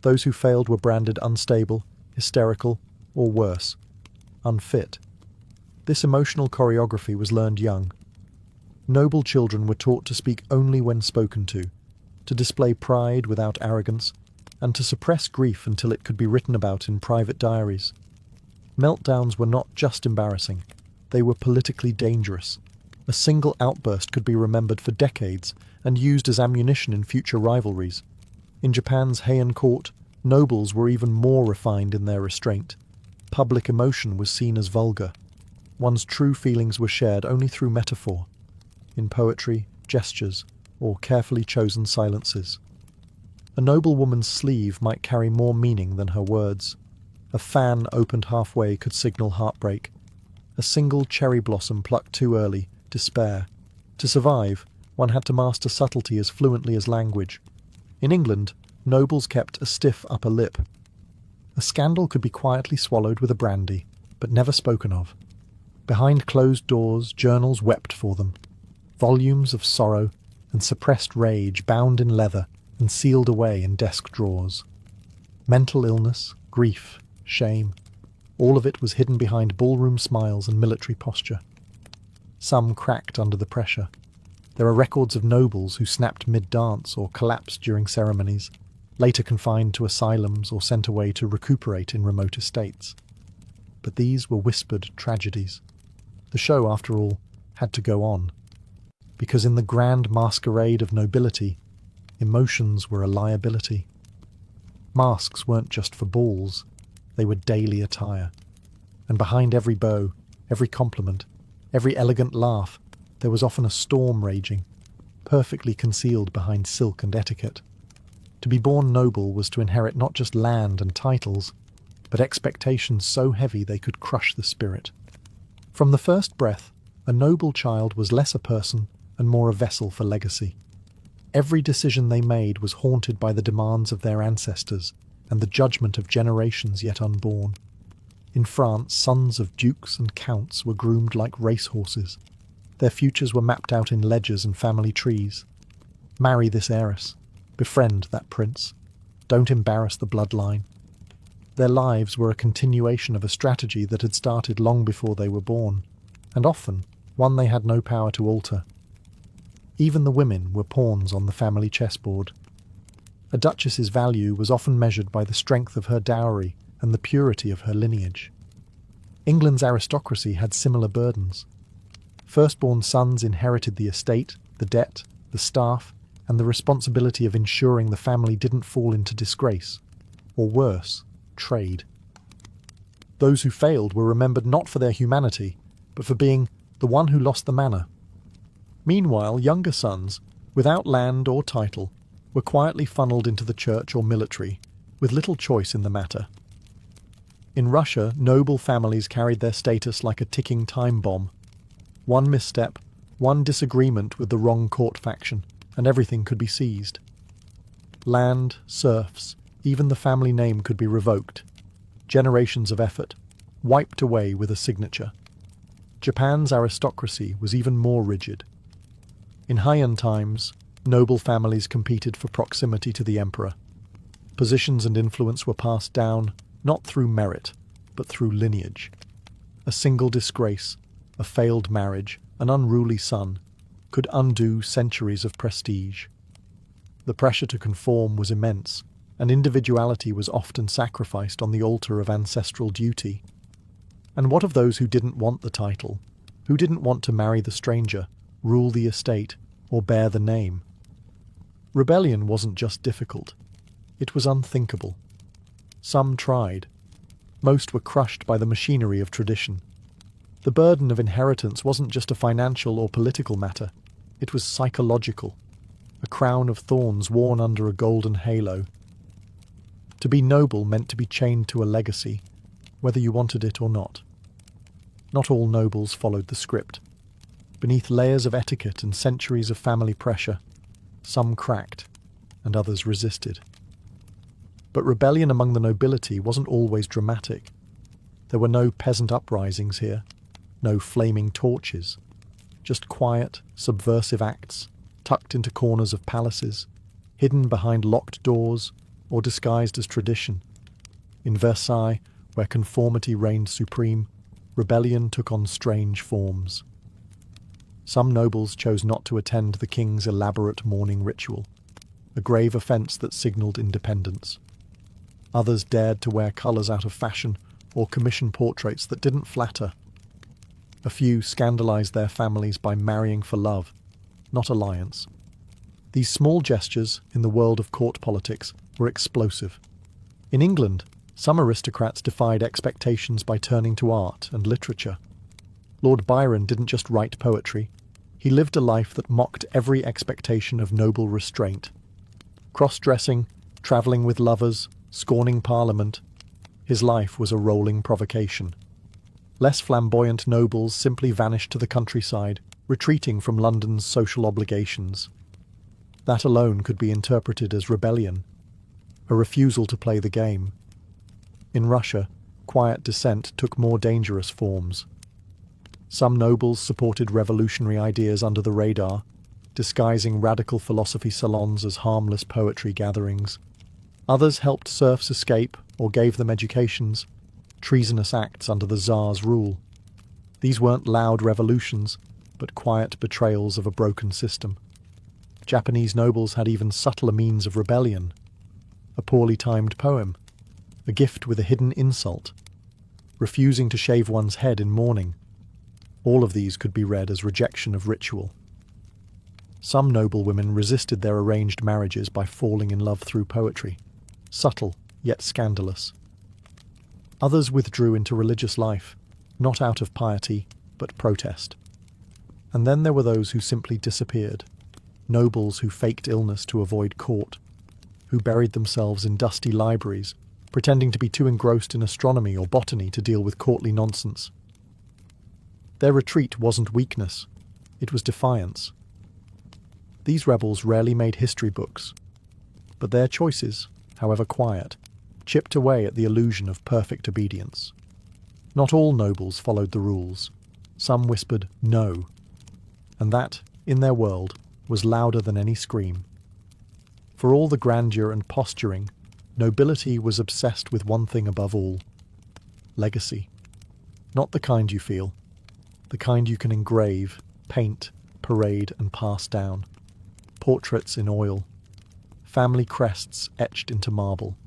Those who failed were branded unstable, hysterical, or worse, unfit. This emotional choreography was learned young. Noble children were taught to speak only when spoken to display pride without arrogance, and to suppress grief until it could be written about in private diaries. Meltdowns were not just embarrassing, they were politically dangerous. A single outburst could be remembered for decades and used as ammunition in future rivalries. In Japan's Heian court, nobles were even more refined in their restraint. Public emotion was seen as vulgar. One's true feelings were shared only through metaphor, in poetry, gestures, or carefully chosen silences. A noblewoman's sleeve might carry more meaning than her words. A fan opened halfway could signal heartbreak. A single cherry blossom plucked too early, despair. To survive, one had to master subtlety as fluently as language. In England, nobles kept a stiff upper lip. A scandal could be quietly swallowed with a brandy, but never spoken of. Behind closed doors, journals wept for them. Volumes of sorrow and suppressed rage bound in leather and sealed away in desk drawers. Mental illness, grief, shame, all of it was hidden behind ballroom smiles and military posture. Some cracked under the pressure. There are records of nobles who snapped mid-dance or collapsed during ceremonies, later confined to asylums or sent away to recuperate in remote estates. But these were whispered tragedies. The show, after all, had to go on. Because in the grand masquerade of nobility, emotions were a liability. Masks weren't just for balls, they were daily attire. And behind every bow, every compliment, every elegant laugh, there was often a storm raging, perfectly concealed behind silk and etiquette. To be born noble was to inherit not just land and titles, but expectations so heavy they could crush the spirit. From the first breath, a noble child was less a person and more a vessel for legacy. Every decision they made was haunted by the demands of their ancestors and the judgment of generations yet unborn. In France, sons of dukes and counts were groomed like racehorses. Their futures were mapped out in ledgers and family trees. Marry this heiress. Befriend that prince. Don't embarrass the bloodline. Their lives were a continuation of a strategy that had started long before they were born, and often one they had no power to alter. Even the women were pawns on the family chessboard. A duchess's value was often measured by the strength of her dowry and the purity of her lineage. England's aristocracy had similar burdens. Firstborn sons inherited the estate, the debt, the staff, and the responsibility of ensuring the family didn't fall into disgrace, or worse, trade. Those who failed were remembered not for their humanity, but for being the one who lost the manor. Meanwhile, younger sons, without land or title, were quietly funneled into the church or military, with little choice in the matter. In Russia, noble families carried their status like a ticking time bomb. One misstep, one disagreement with the wrong court faction, and everything could be seized. Land, serfs, even the family name could be revoked. Generations of effort, wiped away with a signature. Japan's aristocracy was even more rigid. In Heian times, noble families competed for proximity to the emperor. Positions and influence were passed down not through merit, but through lineage. A single disgrace, a failed marriage, an unruly son, could undo centuries of prestige. The pressure to conform was immense, and individuality was often sacrificed on the altar of ancestral duty. And what of those who didn't want the title, who didn't want to marry the stranger, rule the estate, or bear the name? Rebellion wasn't just difficult, it was unthinkable. Some tried. Most were crushed by the machinery of tradition. The burden of inheritance wasn't just a financial or political matter, it was psychological, a crown of thorns worn under a golden halo. To be noble meant to be chained to a legacy, whether you wanted it or not. Not all nobles followed the script. Beneath layers of etiquette and centuries of family pressure, some cracked, and others resisted. But rebellion among the nobility wasn't always dramatic. There were no peasant uprisings here, no flaming torches, just quiet, subversive acts, tucked into corners of palaces, hidden behind locked doors, or disguised as tradition. In Versailles, where conformity reigned supreme, rebellion took on strange forms. Some nobles chose not to attend the king's elaborate mourning ritual, a grave offence that signalled independence. Others dared to wear colours out of fashion or commission portraits that didn't flatter. A few scandalised their families by marrying for love, not alliance. These small gestures in the world of court politics were explosive. In England, some aristocrats defied expectations by turning to art and literature. Lord Byron didn't just write poetry, he lived a life that mocked every expectation of noble restraint. Cross-dressing, travelling with lovers, scorning Parliament, his life was a rolling provocation. Less flamboyant nobles simply vanished to the countryside, retreating from London's social obligations. That alone could be interpreted as rebellion, a refusal to play the game. In Russia, quiet dissent took more dangerous forms. Some nobles supported revolutionary ideas under the radar, disguising radical philosophy salons as harmless poetry gatherings. Others helped serfs escape or gave them educations, treasonous acts under the Tsar's rule. These weren't loud revolutions, but quiet betrayals of a broken system. Japanese nobles had even subtler means of rebellion. A poorly timed poem, a gift with a hidden insult, refusing to shave one's head in mourning. All of these could be read as rejection of ritual. Some noblewomen resisted their arranged marriages by falling in love through poetry, subtle yet scandalous. Others withdrew into religious life, not out of piety, but protest. And then there were those who simply disappeared, nobles who faked illness to avoid court, who buried themselves in dusty libraries, pretending to be too engrossed in astronomy or botany to deal with courtly nonsense. Their retreat wasn't weakness, it was defiance. These rebels rarely made history books, but their choices, however quiet, chipped away at the illusion of perfect obedience. Not all nobles followed the rules. Some whispered no, and that, in their world, was louder than any scream. For all the grandeur and posturing, nobility was obsessed with one thing above all: legacy. Not the kind you feel, the kind you can engrave, paint, parade, and pass down. Portraits in oil, family crests etched into marble.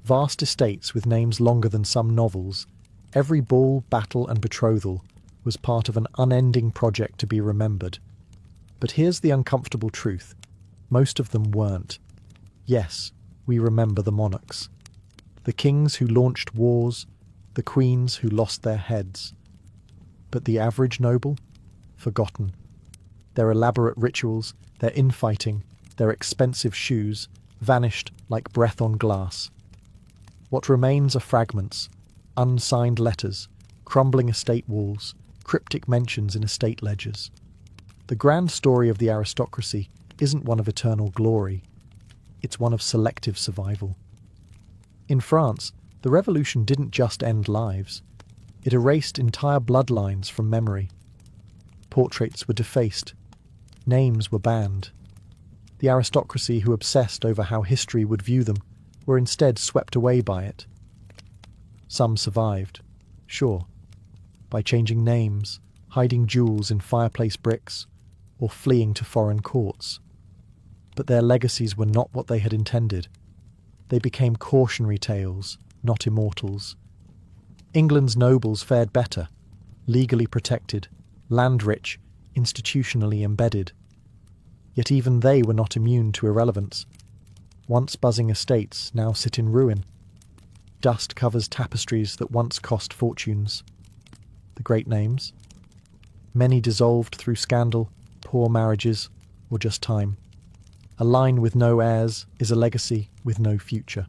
Vast estates with names longer than some novels, every ball, battle, and betrothal was part of an unending project to be remembered. But here's the uncomfortable truth: most of them weren't. Yes, we remember the monarchs. The kings who launched wars, the queens who lost their heads. But the average noble? Forgotten. Their elaborate rituals, their infighting, their expensive shoes, vanished like breath on glass. What remains are fragments, unsigned letters, crumbling estate walls, cryptic mentions in estate ledgers. The grand story of the aristocracy isn't one of eternal glory, it's one of selective survival. In France, the revolution didn't just end lives, it erased entire bloodlines from memory. Portraits were defaced, names were banned. The aristocracy who obsessed over how history would view them were instead swept away by it. Some survived, sure, by changing names, hiding jewels in fireplace bricks, or fleeing to foreign courts. But their legacies were not what they had intended. They became cautionary tales, not immortals. England's nobles fared better, legally protected, land-rich, institutionally embedded. Yet even they were not immune to irrelevance. Once buzzing estates now sit in ruin. Dust covers tapestries that once cost fortunes. The great names? Many dissolved through scandal, poor marriages, or just time. A line with no heirs is a legacy with no future.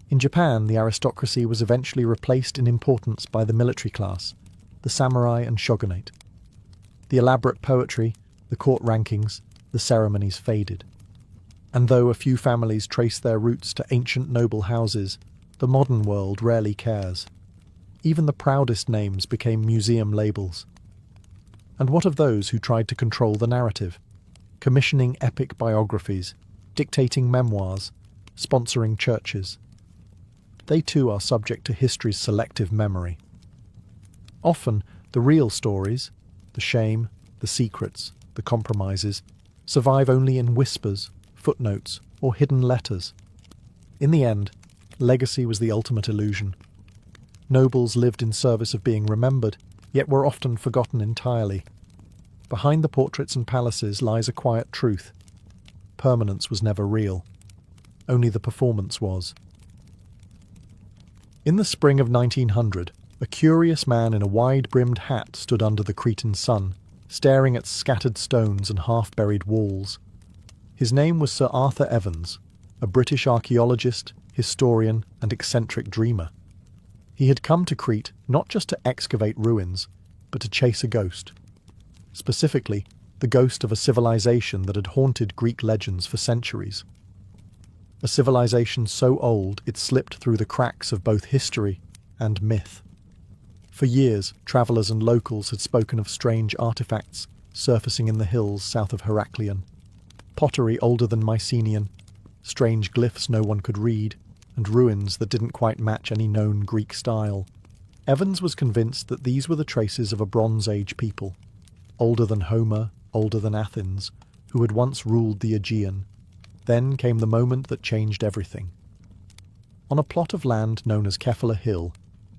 In Japan, the aristocracy was eventually replaced in importance by the military class, the samurai and shogunate. The elaborate poetry, the court rankings, the ceremonies faded. And though a few families trace their roots to ancient noble houses, the modern world rarely cares. Even the proudest names became museum labels. And what of those who tried to control the narrative? Commissioning epic biographies, dictating memoirs, sponsoring churches. They too are subject to history's selective memory. Often, the real stories, the shame, the secrets, the compromises, survive only in whispers, footnotes, or hidden letters. In the end, legacy was the ultimate illusion. Nobles lived in service of being remembered, yet were often forgotten entirely. Behind the portraits and palaces lies a quiet truth. Permanence was never real. Only the performance was. In the spring of 1900, a curious man in a wide-brimmed hat stood under the Cretan sun, staring at scattered stones and half-buried walls. His name was Sir Arthur Evans, a British archaeologist, historian, and eccentric dreamer. He had come to Crete not just to excavate ruins, but to chase a ghost. Specifically, the ghost of a civilization that had haunted Greek legends for centuries. A civilization so old it slipped through the cracks of both history and myth. For years, travellers and locals had spoken of strange artifacts surfacing in the hills south of Heraklion. Pottery older than Mycenaean, strange glyphs no one could read, and ruins that didn't quite match any known Greek style. Evans was convinced that these were the traces of a Bronze Age people, older than Homer, older than Athens, who had once ruled the Aegean. Then came the moment that changed everything. On a plot of land known as Kefala Hill,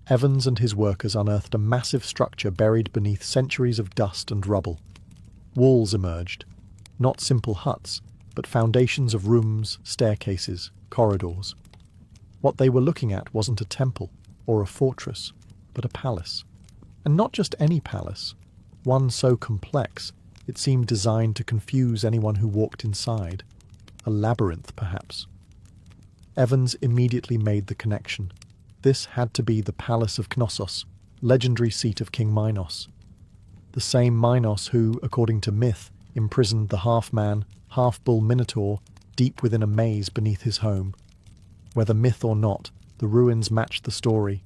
Evans and his workers unearthed a massive structure buried beneath centuries of dust and rubble. Walls emerged, not simple huts, but foundations of rooms, staircases, corridors. What they were looking at wasn't a temple or a fortress, but a palace. And not just any palace, one so complex it seemed designed to confuse anyone who walked inside. A labyrinth, perhaps. Evans immediately made the connection. This had to be the Palace of Knossos, legendary seat of King Minos. The same Minos who, according to myth, imprisoned the half-man, half-bull Minotaur deep within a maze beneath his home. Whether myth or not, the ruins matched the story.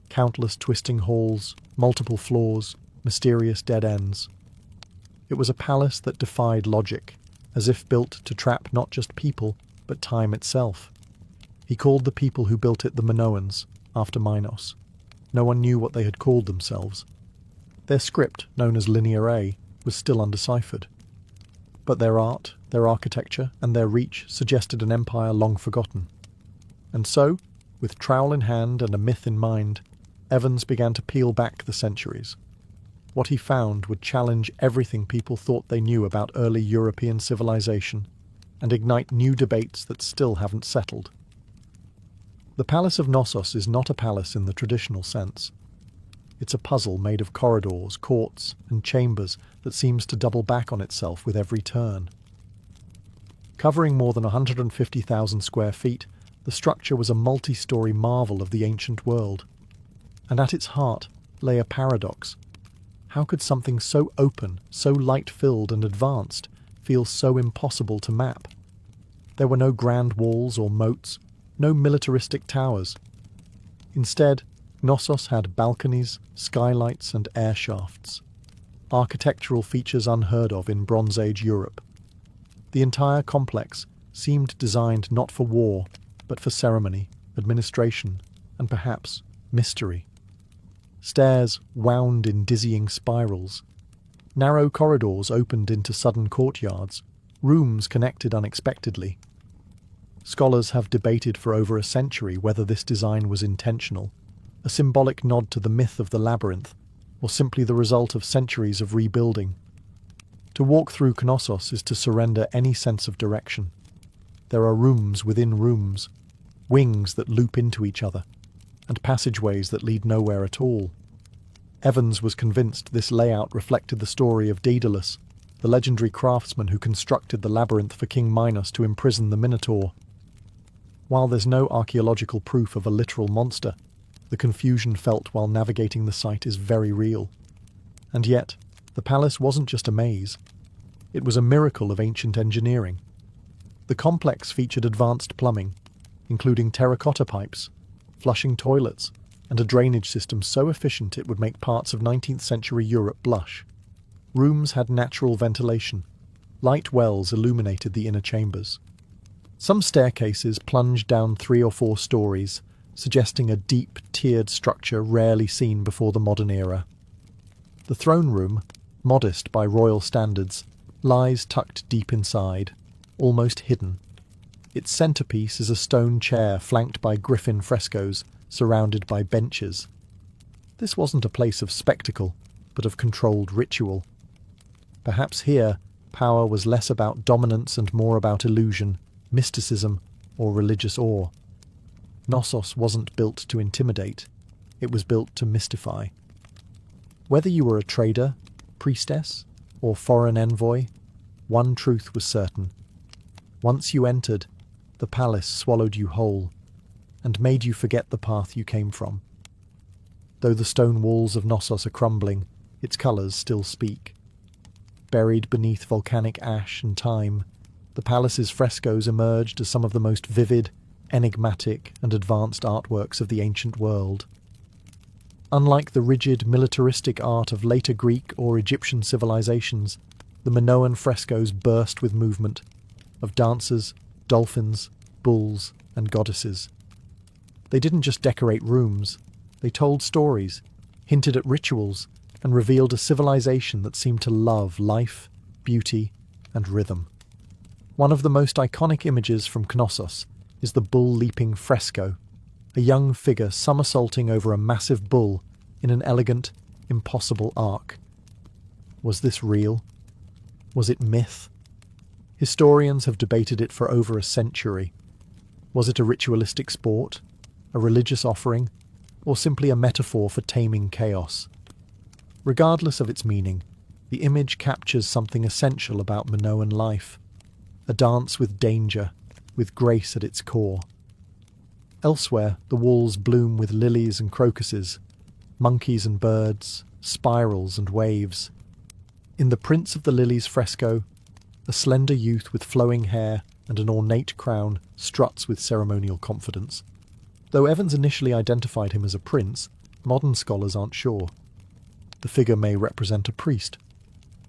Countless twisting halls, multiple floors, mysterious dead ends. It was a palace that defied logic, as if built to trap not just people, but time itself. He called the people who built it the Minoans, after Minos. No one knew what they had called themselves. Their script, known as Linear A, was still undeciphered. But their art, their architecture, and their reach suggested an empire long forgotten. And so, with trowel in hand and a myth in mind, Evans began to peel back the centuries. What he found would challenge everything people thought they knew about early European civilization, and ignite new debates that still haven't settled. The Palace of Knossos is not a palace in the traditional sense. It's a puzzle made of corridors, courts, and chambers that seems to double back on itself with every turn. Covering more than 150,000 square feet, the structure was a multi-story marvel of the ancient world. And at its heart lay a paradox. How could something so open, so light-filled and advanced, feel so impossible to map? There were no grand walls or moats, no militaristic towers. Instead, Knossos had balconies, skylights and air shafts, architectural features unheard of in Bronze Age Europe. The entire complex seemed designed not for war, but for ceremony, administration, and perhaps mystery. Stairs wound in dizzying spirals. Narrow corridors opened into sudden courtyards, rooms connected unexpectedly. Scholars have debated for over a century whether this design was intentional, a symbolic nod to the myth of the labyrinth, or simply the result of centuries of rebuilding. To walk through Knossos is to surrender any sense of direction. There are rooms within rooms, wings that loop into each other, and passageways that lead nowhere at all. Evans was convinced this layout reflected the story of Daedalus, the legendary craftsman who constructed the labyrinth for King Minos to imprison the Minotaur. While there's no archaeological proof of a literal monster, the confusion felt while navigating the site is very real. And yet, the palace wasn't just a maze. It was a miracle of ancient engineering. The complex featured advanced plumbing, including terracotta pipes, flushing toilets, and a drainage system so efficient it would make parts of 19th century Europe blush. Rooms had natural ventilation. Light wells illuminated the inner chambers. Some staircases plunged down 3 or 4 stories, suggesting a deep, tiered structure rarely seen before the modern era. The throne room, modest by royal standards, lies tucked deep inside, almost hidden. Its centerpiece is a stone chair flanked by griffin frescoes, surrounded by benches. This wasn't a place of spectacle, but of controlled ritual. Perhaps here, power was less about dominance and more about illusion, mysticism, or religious awe. Knossos wasn't built to intimidate, it was built to mystify. Whether you were a trader, priestess, or foreign envoy, one truth was certain. Once you entered, the palace swallowed you whole, and made you forget the path you came from. Though the stone walls of Knossos are crumbling, its colours still speak. Buried beneath volcanic ash and time, the palace's frescoes emerged as some of the most vivid, enigmatic, and advanced artworks of the ancient world. Unlike the rigid, militaristic art of later Greek or Egyptian civilizations, the Minoan frescoes burst with movement, of dancers, dolphins, bulls, and goddesses. They didn't just decorate rooms, they told stories, hinted at rituals, and revealed a civilization that seemed to love life, beauty, and rhythm. One of the most iconic images from Knossos is the bull-leaping fresco, a young figure somersaulting over a massive bull in an elegant, impossible arc. Was this real? Was it myth? Historians have debated it for over a century. Was it a ritualistic sport, a religious offering, or simply a metaphor for taming chaos? Regardless of its meaning, the image captures something essential about Minoan life, a dance with danger, with grace at its core. Elsewhere, the walls bloom with lilies and crocuses, monkeys and birds, spirals and waves. In the Prince of the Lilies fresco, a slender youth with flowing hair and an ornate crown struts with ceremonial confidence. Though Evans initially identified him as a prince, modern scholars aren't sure. The figure may represent a priest,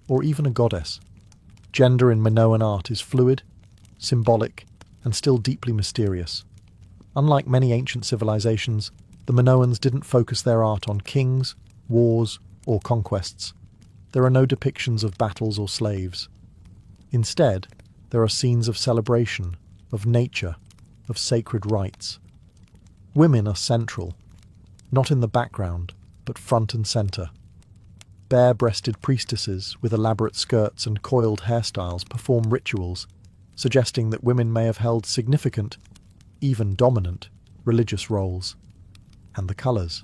or even a goddess. Gender in Minoan art is fluid, symbolic, and still deeply mysterious. Unlike many ancient civilizations, the Minoans didn't focus their art on kings, wars, or conquests. There are no depictions of battles or slaves. Instead, there are scenes of celebration, of nature, of sacred rites. Women are central, not in the background, but front and centre. Bare-breasted priestesses with elaborate skirts and coiled hairstyles perform rituals, suggesting that women may have held significant, even dominant, religious roles. And the colours.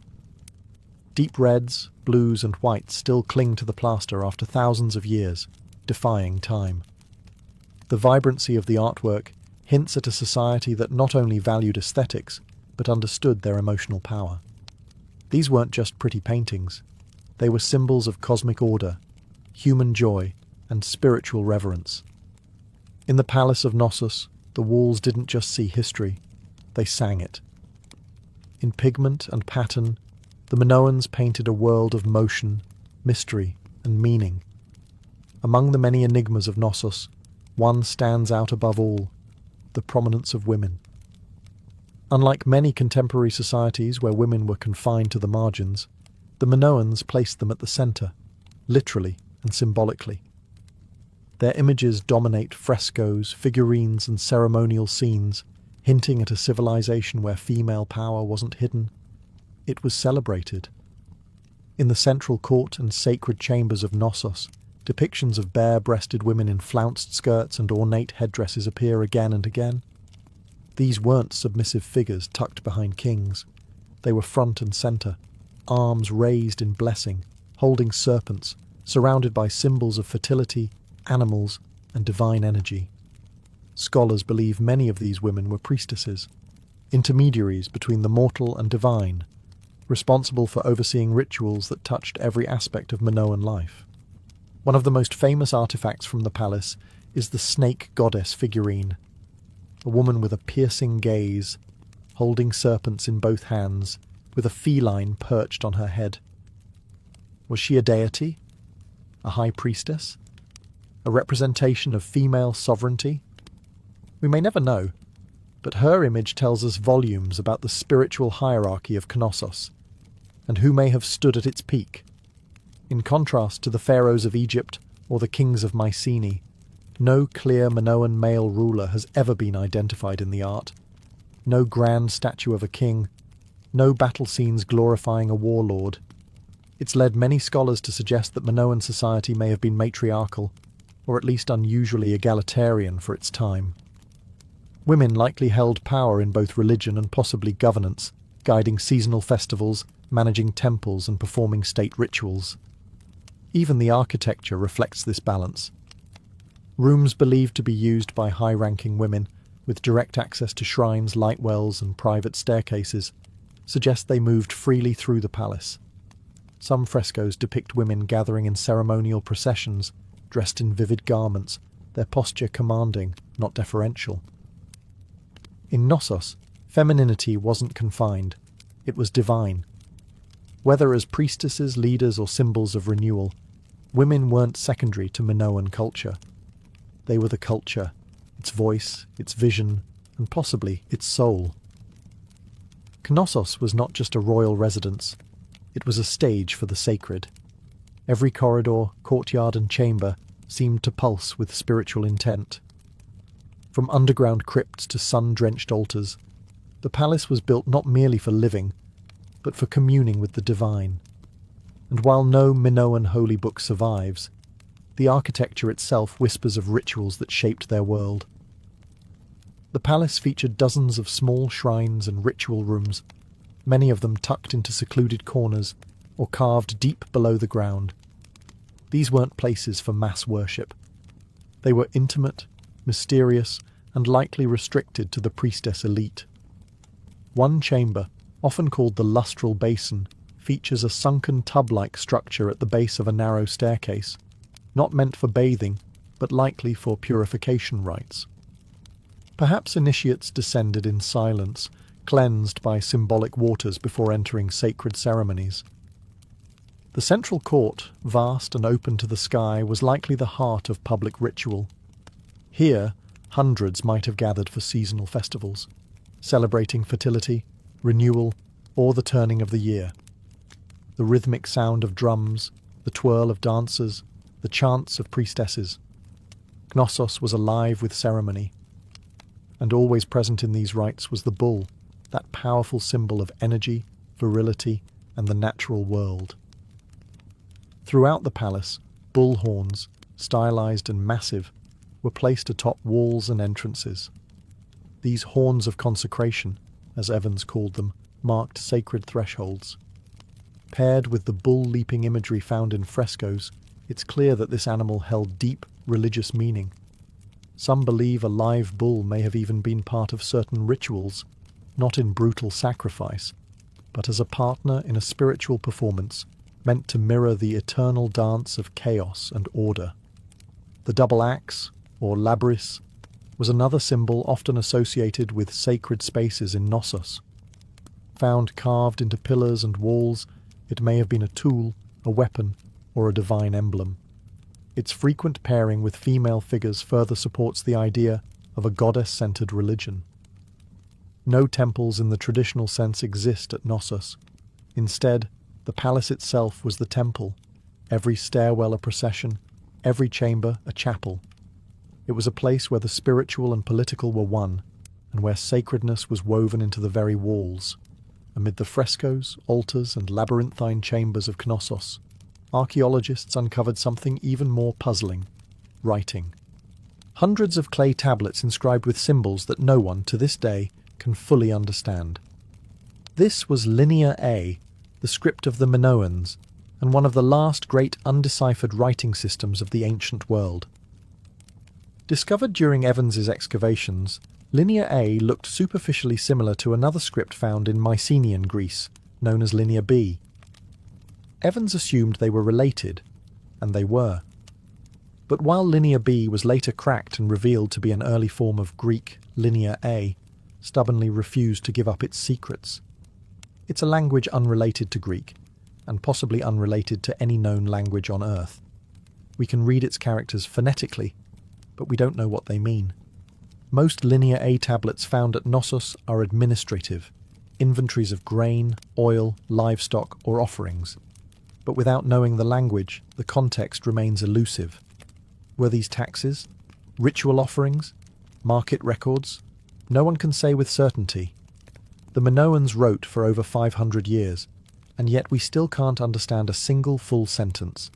Deep reds, blues and whites still cling to the plaster after thousands of years, defying time. The vibrancy of the artwork hints at a society that not only valued aesthetics, but understood their emotional power. These weren't just pretty paintings. They were symbols of cosmic order, human joy, and spiritual reverence. In the palace of Knossos, the walls didn't just see history, they sang it. In pigment and pattern, the Minoans painted a world of motion, mystery, and meaning. Among the many enigmas of Knossos, one stands out above all: the prominence of women. Unlike many contemporary societies where women were confined to the margins, the Minoans placed them at the centre, literally and symbolically. Their images dominate frescoes, figurines, and ceremonial scenes, hinting at a civilization where female power wasn't hidden. It was celebrated. In the central court and sacred chambers of Knossos, depictions of bare-breasted women in flounced skirts and ornate headdresses appear again and again. These weren't submissive figures tucked behind kings. They were front and centre, arms raised in blessing, holding serpents, surrounded by symbols of fertility, animals, and divine energy. Scholars believe many of these women were priestesses, intermediaries between the mortal and divine, responsible for overseeing rituals that touched every aspect of Minoan life. One of the most famous artifacts from the palace is the snake goddess figurine, a woman with a piercing gaze, holding serpents in both hands, with a feline perched on her head. Was she a deity? A high priestess? A representation of female sovereignty? We may never know, but her image tells us volumes about the spiritual hierarchy of Knossos, and who may have stood at its peak. In contrast to the pharaohs of Egypt or the kings of Mycenae, no clear Minoan male ruler has ever been identified in the art. No grand statue of a king, no battle scenes glorifying a warlord. It's led many scholars to suggest that Minoan society may have been matriarchal, or at least unusually egalitarian for its time. Women likely held power in both religion and possibly governance, guiding seasonal festivals, managing temples, and performing state rituals. Even the architecture reflects this balance. Rooms believed to be used by high-ranking women, with direct access to shrines, light wells, and private staircases, suggest they moved freely through the palace. Some frescoes depict women gathering in ceremonial processions, dressed in vivid garments, their posture commanding, not deferential. In Knossos, femininity wasn't confined, it was divine. Whether as priestesses, leaders, or symbols of renewal, women weren't secondary to Minoan culture. They were the culture, its voice, its vision, and possibly its soul. Knossos was not just a royal residence, it was a stage for the sacred. Every corridor, courtyard, and chamber seemed to pulse with spiritual intent. From underground crypts to sun-drenched altars, the palace was built not merely for living, but for communing with the divine. And while no Minoan holy book survives, the architecture itself whispers of rituals that shaped their world. The palace featured dozens of small shrines and ritual rooms, many of them tucked into secluded corners or carved deep below the ground. These weren't places for mass worship. They were intimate, mysterious, and likely restricted to the priestess elite. One chamber, often called the lustral basin, features a sunken tub-like structure at the base of a narrow staircase, not meant for bathing, but likely for purification rites. Perhaps initiates descended in silence, cleansed by symbolic waters before entering sacred ceremonies. The central court, vast and open to the sky, was likely the heart of public ritual. Here, hundreds might have gathered for seasonal festivals, celebrating fertility, renewal, or the turning of the year. The rhythmic sound of drums, the twirl of dancers, the chants of priestesses. Knossos was alive with ceremony. And always present in these rites was the bull, that powerful symbol of energy, virility, and the natural world. Throughout the palace, bull horns, stylized and massive, were placed atop walls and entrances. These horns of consecration, as Evans called them, marked sacred thresholds. Paired with the bull-leaping imagery found in frescoes, it's clear that this animal held deep religious meaning. Some believe a live bull may have even been part of certain rituals, not in brutal sacrifice, but as a partner in a spiritual performance, meant to mirror the eternal dance of chaos and order. The double axe, or labrys, was another symbol often associated with sacred spaces in Knossos. Found carved into pillars and walls, it may have been a tool, a weapon, or a divine emblem. Its frequent pairing with female figures further supports the idea of a goddess-centered religion. No temples in the traditional sense exist at Knossos. Instead, the palace itself was the temple, every stairwell a procession, every chamber a chapel. It was a place where the spiritual and political were one, and where sacredness was woven into the very walls. Amid the frescoes, altars, and labyrinthine chambers of Knossos, archaeologists uncovered something even more puzzling: writing. Hundreds of clay tablets inscribed with symbols that no one, to this day, can fully understand. This was Linear A, the script of the Minoans, and one of the last great undeciphered writing systems of the ancient world. Discovered during Evans's excavations, Linear A looked superficially similar to another script found in Mycenaean Greece, known as Linear B. Evans assumed they were related, and they were. But while Linear B was later cracked and revealed to be an early form of Greek, Linear A stubbornly refused to give up its secrets. It's a language unrelated to Greek, and possibly unrelated to any known language on Earth. We can read its characters phonetically, but we don't know what they mean. Most Linear A tablets found at Knossos are administrative, inventories of grain, oil, livestock, or offerings. But without knowing the language, the context remains elusive. Were these taxes? Ritual offerings? Market records? No one can say with certainty. The Minoans wrote for over 500 years, and yet we still can't understand a single full sentence.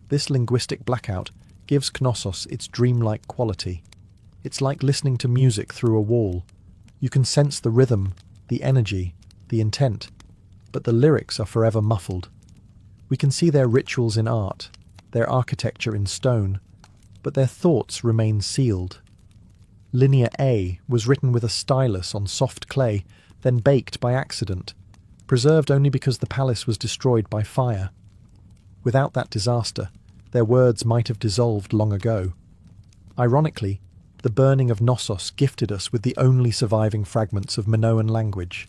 This linguistic blackout gives Knossos its dreamlike quality. It's like listening to music through a wall. You can sense the rhythm, the energy, the intent, but the lyrics are forever muffled. We can see their rituals in art, their architecture in stone, but their thoughts remain sealed. Linear A was written with a stylus on soft clay, then baked by accident, preserved only because the palace was destroyed by fire. Without that disaster, their words might have dissolved long ago. Ironically, the burning of Knossos gifted us with the only surviving fragments of Minoan language.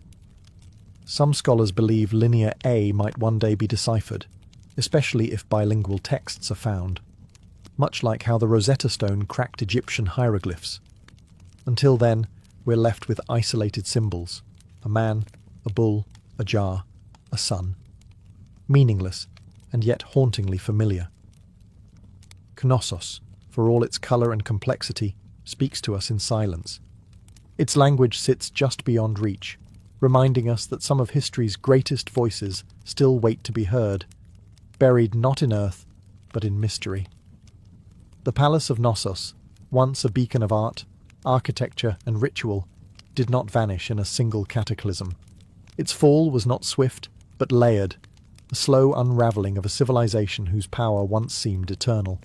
Some scholars believe Linear A might one day be deciphered, especially if bilingual texts are found, much like how the Rosetta Stone cracked Egyptian hieroglyphs. Until then, we're left with isolated symbols: a man, a bull, a jar, a sun. Meaningless, and yet hauntingly familiar. Knossos, for all its colour and complexity, speaks to us in silence. Its language sits just beyond reach, reminding us that some of history's greatest voices still wait to be heard, buried not in earth, but in mystery. The Palace of Knossos, once a beacon of art, architecture and ritual, did not vanish in a single cataclysm. Its fall was not swift, but layered, a slow unravelling of a civilization whose power once seemed eternal.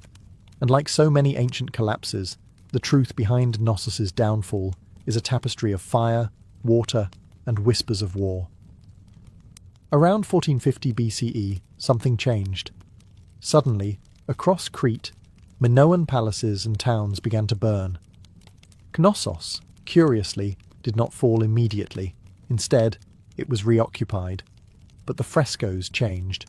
And like so many ancient collapses, the truth behind Knossos' downfall is a tapestry of fire, water, and whispers of war. Around 1450 BCE, something changed. Suddenly, across Crete, Minoan palaces and towns began to burn. Knossos, curiously, did not fall immediately. Instead, it was reoccupied. But the frescoes changed.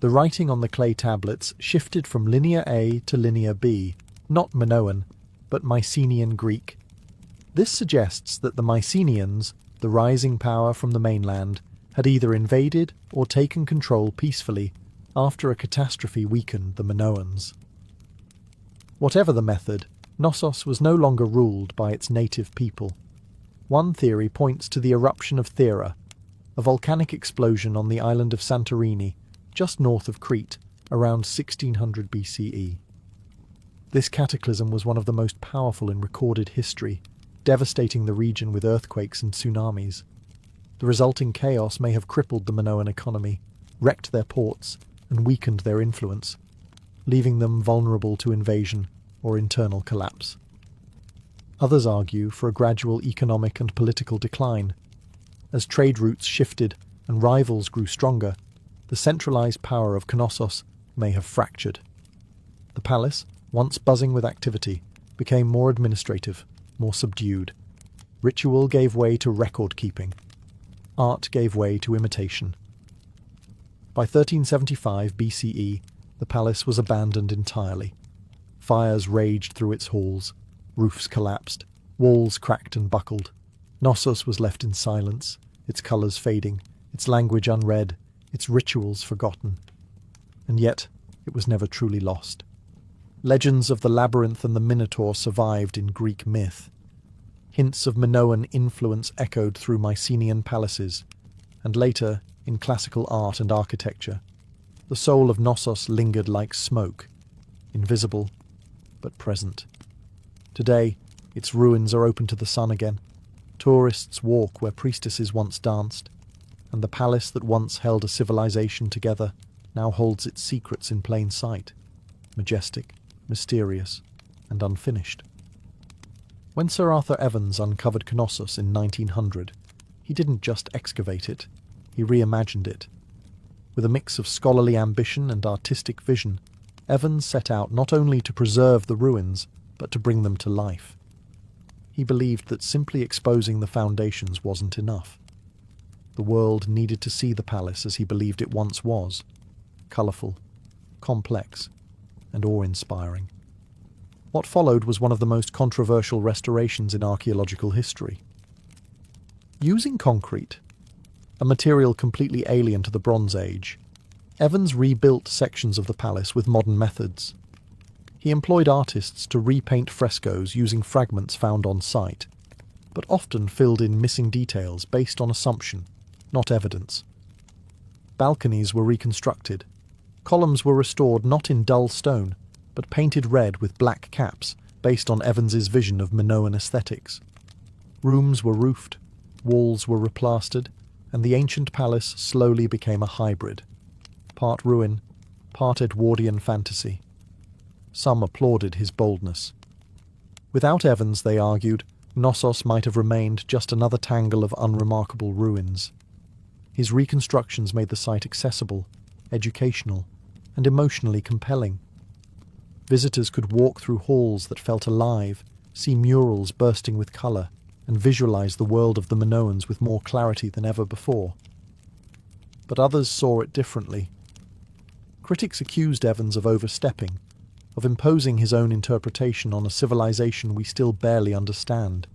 The writing on the clay tablets shifted from Linear A to Linear B, not Minoan, but Mycenaean Greek. This suggests that the Mycenaeans, the rising power from the mainland, had either invaded or taken control peacefully after a catastrophe weakened the Minoans. Whatever the method, Knossos was no longer ruled by its native people. One theory points to the eruption of Thera, a volcanic explosion on the island of Santorini, just north of Crete, around 1600 BCE. This cataclysm was one of the most powerful in recorded history, devastating the region with earthquakes and tsunamis. The resulting chaos may have crippled the Minoan economy, wrecked their ports, and weakened their influence, leaving them vulnerable to invasion or internal collapse. Others argue for a gradual economic and political decline. As trade routes shifted and rivals grew stronger, the centralized power of Knossos may have fractured. The palace, once buzzing with activity, became more administrative, more subdued. Ritual gave way to record-keeping. Art gave way to imitation. By 1375 BCE, the palace was abandoned entirely. Fires raged through its halls, roofs collapsed, walls cracked and buckled. Knossos was left in silence, its colours fading, its language unread, its rituals forgotten. And yet, it was never truly lost. Legends of the labyrinth and the Minotaur survived in Greek myth. Hints of Minoan influence echoed through Mycenaean palaces, and later, in classical art and architecture, the soul of Knossos lingered like smoke, invisible but present. Today, its ruins are open to the sun again. Tourists walk where priestesses once danced, and the palace that once held a civilization together now holds its secrets in plain sight, majestic, mysterious, and unfinished. When Sir Arthur Evans uncovered Knossos in 1900, he didn't just excavate it, he reimagined it. With a mix of scholarly ambition and artistic vision, Evans set out not only to preserve the ruins, but to bring them to life. He believed that simply exposing the foundations wasn't enough. The world needed to see the palace as he believed it once was, colourful, complex, and awe-inspiring. What followed was one of the most controversial restorations in archaeological history. Using concrete, a material completely alien to the Bronze Age, Evans rebuilt sections of the palace with modern methods. He employed artists to repaint frescoes using fragments found on site, but often filled in missing details based on assumption, not evidence. Balconies were reconstructed. Columns were restored not in dull stone, but painted red with black caps based on Evans's vision of Minoan aesthetics. Rooms were roofed, walls were replastered, and the ancient palace slowly became a hybrid, part ruin, part Edwardian fantasy. Some applauded his boldness. Without Evans, they argued, Knossos might have remained just another tangle of unremarkable ruins. His reconstructions made the site accessible, educational, and emotionally compelling. Visitors could walk through halls that felt alive, see murals bursting with colour, and visualize the world of the Minoans with more clarity than ever before. But others saw it differently. Critics accused Evans of overstepping, of imposing his own interpretation on a civilization we still barely understand.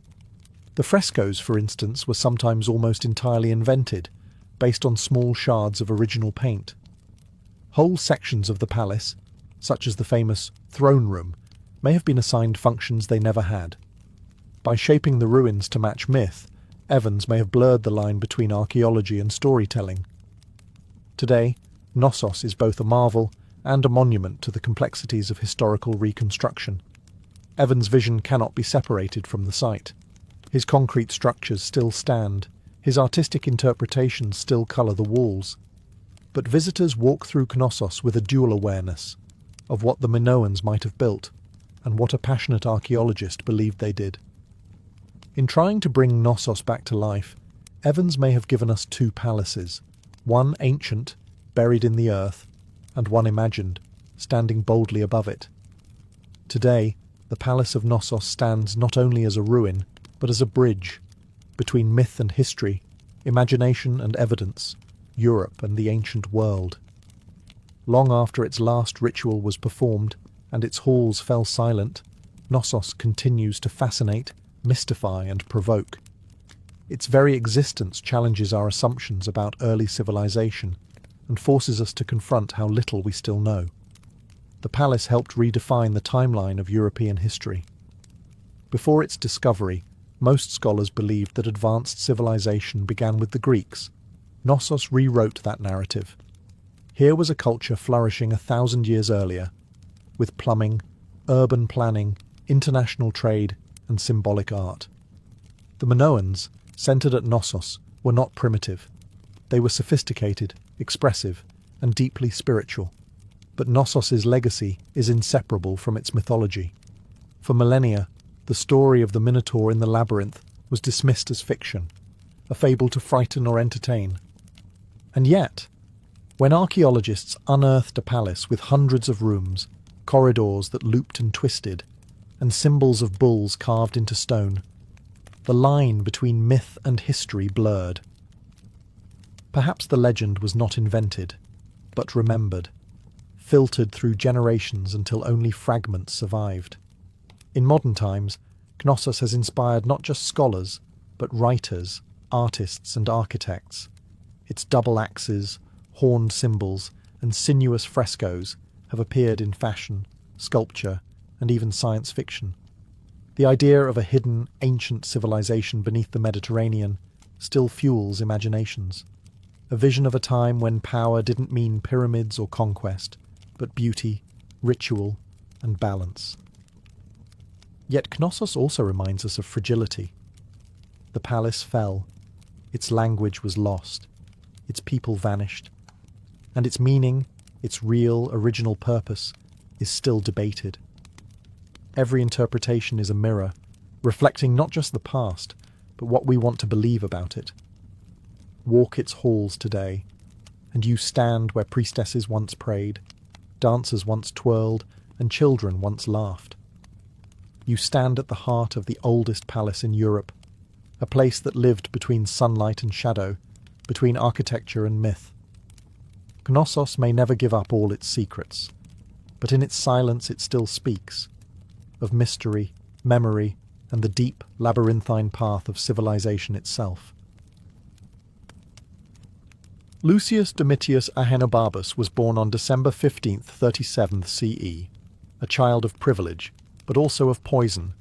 The frescoes, for instance, were sometimes almost entirely invented, based on small shards of original paint. Whole sections of the palace, such as the famous throne room, may have been assigned functions they never had. By shaping the ruins to match myth, Evans may have blurred the line between archaeology and storytelling. Today, Knossos is both a marvel and a monument to the complexities of historical reconstruction. Evans' vision cannot be separated from the site. His concrete structures still stand, his artistic interpretations still colour the walls. But visitors walk through Knossos with a dual awareness of what the Minoans might have built and what a passionate archaeologist believed they did. In trying to bring Knossos back to life, Evans may have given us two palaces, one ancient, buried in the earth, and one imagined, standing boldly above it. Today, the Palace of Knossos stands not only as a ruin, but as a bridge between myth and history, imagination and evidence, Europe and the ancient world. Long after its last ritual was performed and its halls fell silent, Knossos continues to fascinate, mystify and provoke. Its very existence challenges our assumptions about early civilization and forces us to confront how little we still know. The palace helped redefine the timeline of European history. Before its discovery, most scholars believed that advanced civilization began with the Greeks. Knossos rewrote that narrative. Here was a culture flourishing 1,000 years earlier, with plumbing, urban planning, international trade, and symbolic art. The Minoans, centered at Knossos, were not primitive. They were sophisticated, expressive, and deeply spiritual. But Knossos's legacy is inseparable from its mythology. For millennia, the story of the Minotaur in the labyrinth was dismissed as fiction, a fable to frighten or entertain. And yet, When archaeologists unearthed a palace with hundreds of rooms, corridors that looped and twisted, and symbols of bulls carved into stone, the line between myth and history blurred. Perhaps the legend was not invented, but remembered, filtered through generations until only fragments survived. In modern times, Knossos has inspired not just scholars, but writers, artists and architects. Its double axes, horned symbols, and sinuous frescoes have appeared in fashion, sculpture, and even science fiction. The idea of a hidden, ancient civilization beneath the Mediterranean still fuels imaginations. A vision of a time when power didn't mean pyramids or conquest, but beauty, ritual, and balance. Yet Knossos also reminds us of fragility. The palace fell, its language was lost, its people vanished, and its meaning, its real, original purpose, is still debated. Every interpretation is a mirror, reflecting not just the past, but what we want to believe about it. Walk its halls today, and you stand where priestesses once prayed, dancers once twirled, and children once laughed. You stand at the heart of the oldest palace in Europe, a place that lived between sunlight and shadow, between architecture and myth. Knossos may never give up all its secrets, but in its silence it still speaks, of mystery, memory, and the deep, labyrinthine path of civilization itself. Lucius Domitius Ahenobarbus was born on December 15th, 37th CE, a child of privilege, but also of poison.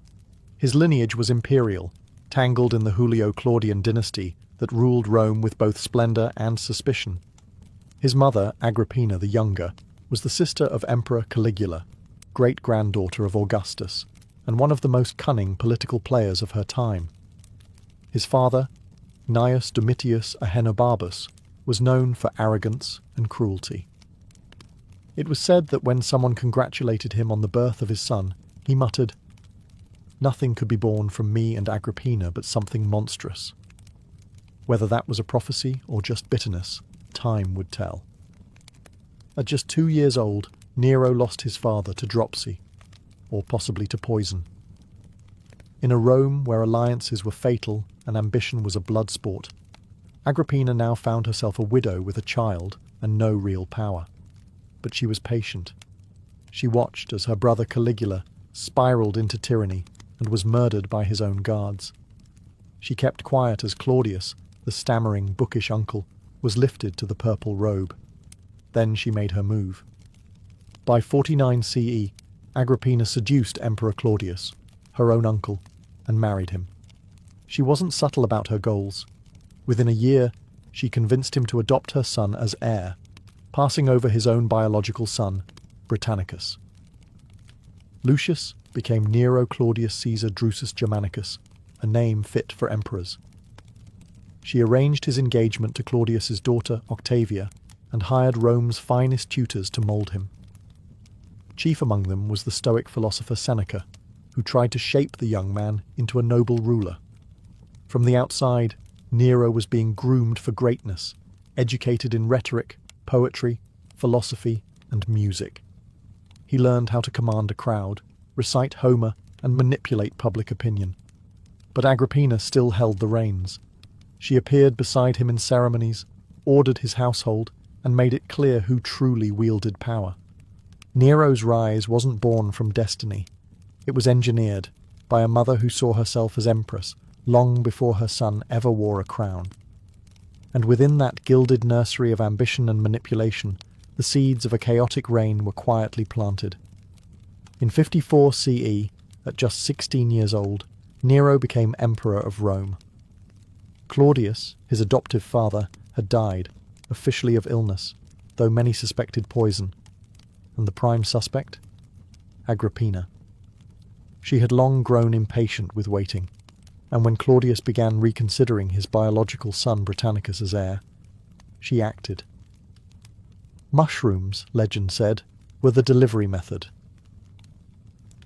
His lineage was imperial, tangled in the Julio-Claudian dynasty that ruled Rome with both splendor and suspicion. His mother, Agrippina the Younger, was the sister of Emperor Caligula, great-granddaughter of Augustus, and one of the most cunning political players of her time. His father, Gnaeus Domitius Ahenobarbus, was known for arrogance and cruelty. It was said that when someone congratulated him on the birth of his son, he muttered, "Nothing could be born from me and Agrippina but something monstrous." Whether that was a prophecy or just bitterness, time would tell. At just 2 years old, Nero lost his father to dropsy, or possibly to poison. In a Rome where alliances were fatal and ambition was a blood sport, Agrippina now found herself a widow with a child and no real power. But she was patient. She watched as her brother Caligula spiraled into tyranny and was murdered by his own guards. She kept quiet as Claudius, the stammering, bookish uncle, was lifted to the purple robe. Then she made her move. By 49 CE, Agrippina seduced Emperor Claudius, her own uncle, and married him. She wasn't subtle about her goals. Within a year, she convinced him to adopt her son as heir, passing over his own biological son, Britannicus. Lucius became Nero Claudius Caesar Drusus Germanicus, a name fit for emperors. She arranged his engagement to Claudius's daughter, Octavia, and hired Rome's finest tutors to mould him. Chief among them was the Stoic philosopher Seneca, who tried to shape the young man into a noble ruler. From the outside, Nero was being groomed for greatness, educated in rhetoric, poetry, philosophy, and music. He learned how to command a crowd, recite Homer, and manipulate public opinion. But Agrippina still held the reins. She appeared beside him in ceremonies, ordered his household, and made it clear who truly wielded power. Nero's rise wasn't born from destiny. It was engineered by a mother who saw herself as empress long before her son ever wore a crown. And within that gilded nursery of ambition and manipulation, the seeds of a chaotic reign were quietly planted. In 54 CE, at just 16 years old, Nero became emperor of Rome. Claudius, his adoptive father, had died, officially of illness, though many suspected poison. And the prime suspect? Agrippina. She had long grown impatient with waiting, and when Claudius began reconsidering his biological son Britannicus as heir, she acted. Mushrooms, legend said, were the delivery method.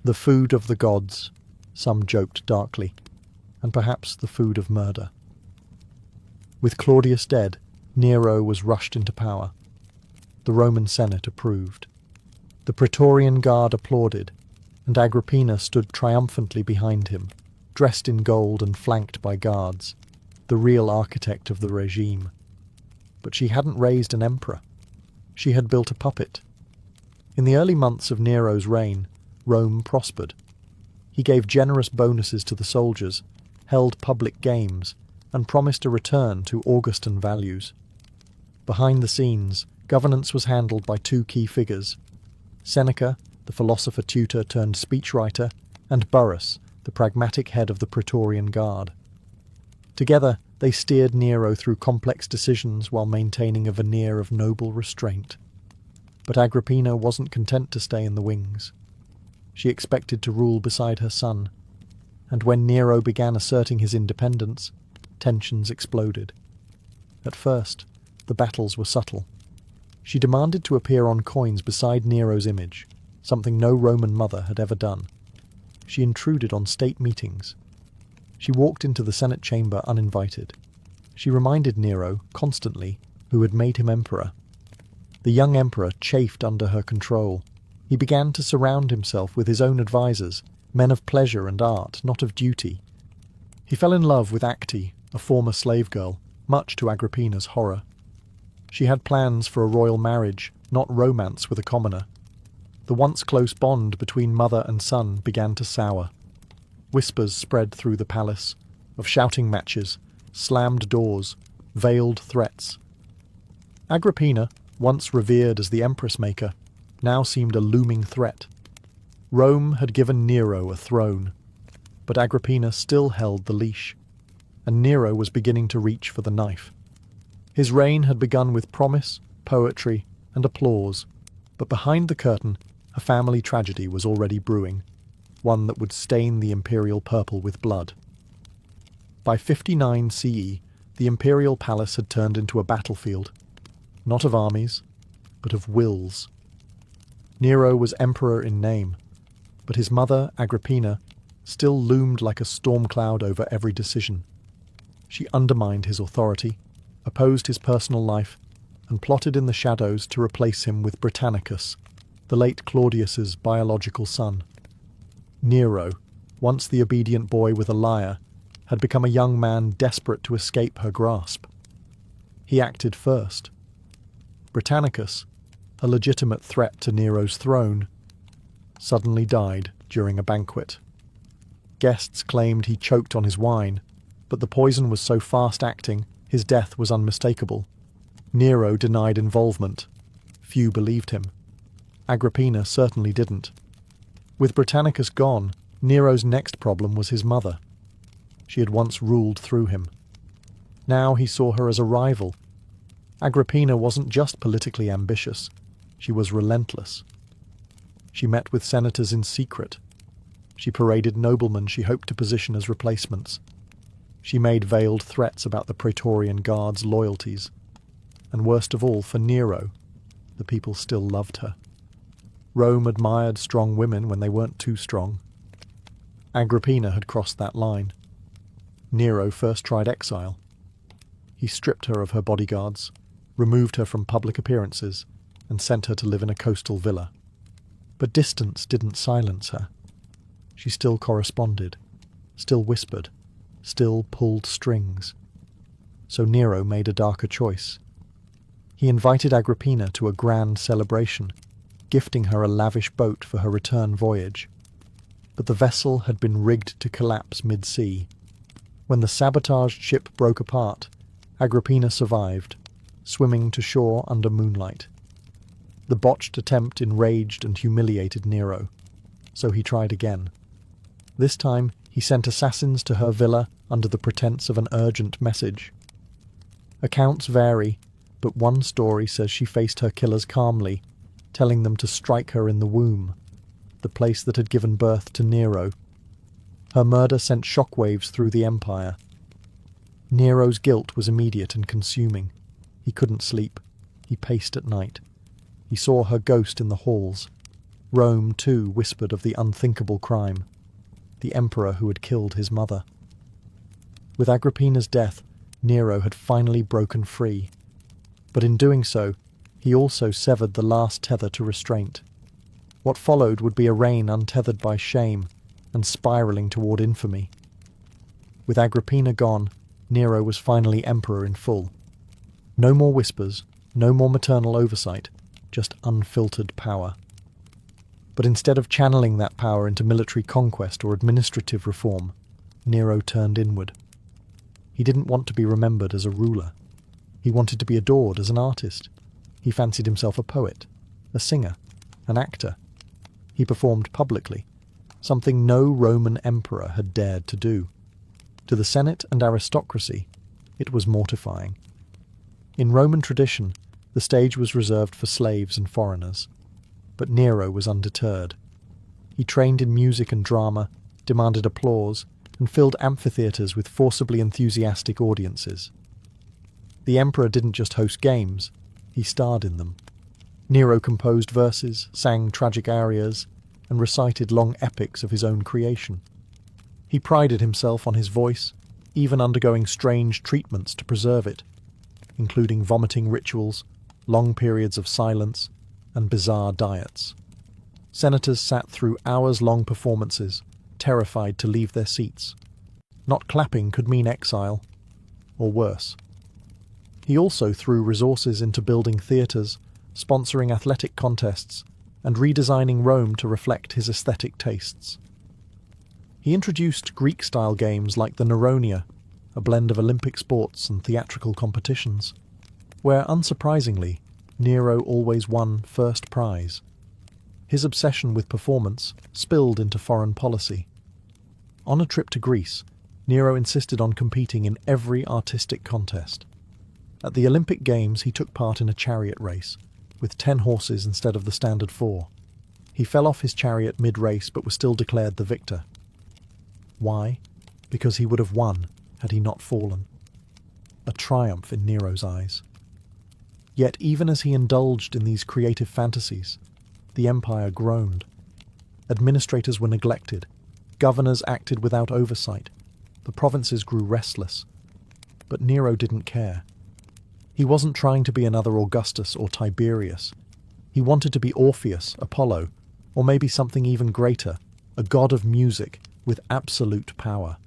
The food of the gods, some joked darkly, and perhaps the food of murder. With Claudius dead, Nero was rushed into power. The Roman Senate approved. The Praetorian Guard applauded, and Agrippina stood triumphantly behind him, dressed in gold and flanked by guards, the real architect of the regime. But she hadn't raised an emperor. She had built a puppet. In the early months of Nero's reign, Rome prospered. He gave generous bonuses to the soldiers, held public games, and promised a return to Augustan values. Behind the scenes, governance was handled by two key figures: Seneca, the philosopher tutor turned speechwriter, and Burrus, the pragmatic head of the Praetorian Guard. Together, they steered Nero through complex decisions while maintaining a veneer of noble restraint. But Agrippina wasn't content to stay in the wings. She expected to rule beside her son, and when Nero began asserting his independence, tensions exploded. At first, the battles were subtle. She demanded to appear on coins beside Nero's image, something no Roman mother had ever done. She intruded on state meetings. She walked into the Senate chamber uninvited. She reminded Nero, constantly, who had made him emperor. The young emperor chafed under her control. He began to surround himself with his own advisors, men of pleasure and art, not of duty. He fell in love with Acte, a former slave girl, much to Agrippina's horror. She had plans for a royal marriage, not romance with a commoner. The once close bond between mother and son began to sour. Whispers spread through the palace, of shouting matches, slammed doors, veiled threats. Agrippina, once revered as the empress maker, now seemed a looming threat. Rome had given Nero a throne, but Agrippina still held the leash, and Nero was beginning to reach for the knife. His reign had begun with promise, poetry, and applause, but behind the curtain, a family tragedy was already brewing, one that would stain the imperial purple with blood. By 59 CE, the imperial palace had turned into a battlefield, not of armies, but of wills. Nero was emperor in name, but his mother, Agrippina, still loomed like a storm cloud over every decision. She undermined his authority, opposed his personal life, and plotted in the shadows to replace him with Britannicus, the late Claudius's biological son. Nero, once the obedient boy with a lyre, had become a young man desperate to escape her grasp. He acted first. Britannicus, a legitimate threat to Nero's throne, suddenly died during a banquet. Guests claimed he choked on his wine, but the poison was so fast-acting, his death was unmistakable. Nero denied involvement. Few believed him. Agrippina certainly didn't. With Britannicus gone, Nero's next problem was his mother. She had once ruled through him. Now he saw her as a rival. Agrippina wasn't just politically ambitious, she was relentless. She met with senators in secret. She paraded noblemen she hoped to position as replacements. She made veiled threats about the Praetorian Guard's loyalties. And worst of all, for Nero, the people still loved her. Rome admired strong women when they weren't too strong. Agrippina had crossed that line. Nero first tried exile. He stripped her of her bodyguards, removed her from public appearances, and sent her to live in a coastal villa. But distance didn't silence her. She still corresponded, still whispered, still pulled strings. So Nero made a darker choice. He invited Agrippina to a grand celebration, gifting her a lavish boat for her return voyage. But the vessel had been rigged to collapse mid-sea. When the sabotaged ship broke apart, Agrippina survived, swimming to shore under moonlight. The botched attempt enraged and humiliated Nero, so he tried again. This time he sent assassins to her villa under the pretense of an urgent message. Accounts vary, but one story says she faced her killers calmly, telling them to strike her in the womb, the place that had given birth to Nero. Her murder sent shockwaves through the empire. Nero's guilt was immediate and consuming. He couldn't sleep. He paced at night. He saw her ghost in the halls. Rome, too, whispered of the unthinkable crime, the emperor who had killed his mother. With Agrippina's death, Nero had finally broken free. But in doing so, he also severed the last tether to restraint. What followed would be a reign untethered by shame and spiralling toward infamy. With Agrippina gone, Nero was finally emperor in full. No more whispers, no more maternal oversight, just unfiltered power. But instead of channeling that power into military conquest or administrative reform, Nero turned inward. He didn't want to be remembered as a ruler. He wanted to be adored as an artist. He fancied himself a poet, a singer, an actor. He performed publicly, something no Roman emperor had dared to do. To the Senate and aristocracy, it was mortifying. In Roman tradition, the stage was reserved for slaves and foreigners. But Nero was undeterred. He trained in music and drama, demanded applause, and filled amphitheatres with forcibly enthusiastic audiences. The emperor didn't just host games, he starred in them. Nero composed verses, sang tragic arias, and recited long epics of his own creation. He prided himself on his voice, even undergoing strange treatments to preserve it, including vomiting rituals, long periods of silence, and bizarre diets. Senators sat through hours-long performances, terrified to leave their seats. Not clapping could mean exile, or worse. He also threw resources into building theatres, sponsoring athletic contests, and redesigning Rome to reflect his aesthetic tastes. He introduced Greek-style games like the Neronia, a blend of Olympic sports and theatrical competitions, where, unsurprisingly, Nero always won first prize. His obsession with performance spilled into foreign policy. On a trip to Greece, Nero insisted on competing in every artistic contest. At the Olympic Games, he took part in a chariot race, with 10 horses instead of the standard 4. He fell off his chariot mid-race but was still declared the victor. Why? Because he would have won had he not fallen. A triumph in Nero's eyes. Yet even as he indulged in these creative fantasies, the empire groaned. Administrators were neglected, governors acted without oversight, the provinces grew restless. But Nero didn't care. He wasn't trying to be another Augustus or Tiberius. He wanted to be Orpheus, Apollo, or maybe something even greater, a god of music with absolute power.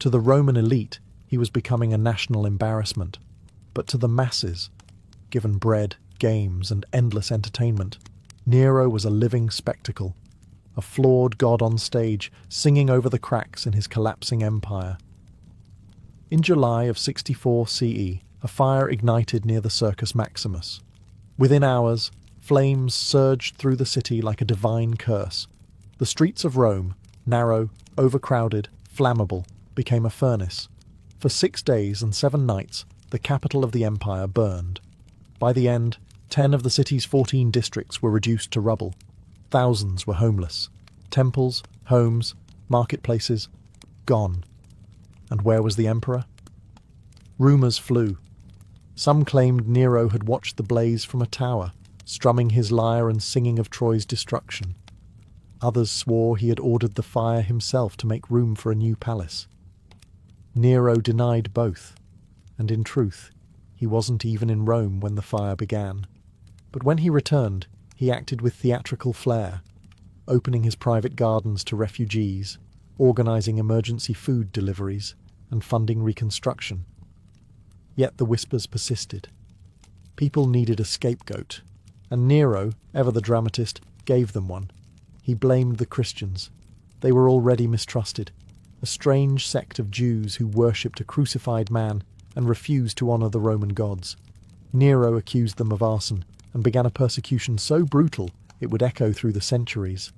To the Roman elite, he was becoming a national embarrassment. But to the masses, given bread, games, and endless entertainment, Nero was a living spectacle, a flawed god on stage singing over the cracks in his collapsing empire. In July of 64 CE, a fire ignited near the Circus Maximus. Within hours, flames surged through the city like a divine curse. The streets of Rome, narrow, overcrowded, flammable, became a furnace. For 6 days and 7 nights, the capital of the empire burned. By the end, 10 of the city's 14 districts were reduced to rubble. Thousands were homeless. Temples, homes, marketplaces, gone. And where was the emperor? Rumours flew. Some claimed Nero had watched the blaze from a tower, strumming his lyre and singing of Troy's destruction. Others swore he had ordered the fire himself to make room for a new palace. Nero denied both, and in truth, he wasn't even in Rome when the fire began. But when he returned, he acted with theatrical flair, opening his private gardens to refugees, organising emergency food deliveries, and funding reconstruction. Yet the whispers persisted. People needed a scapegoat, and Nero, ever the dramatist, gave them one. He blamed the Christians. They were already mistrusted, a strange sect of Jews who worshipped a crucified man and refused to honour the Roman gods. Nero accused them of arson and began a persecution so brutal it would echo through the centuries.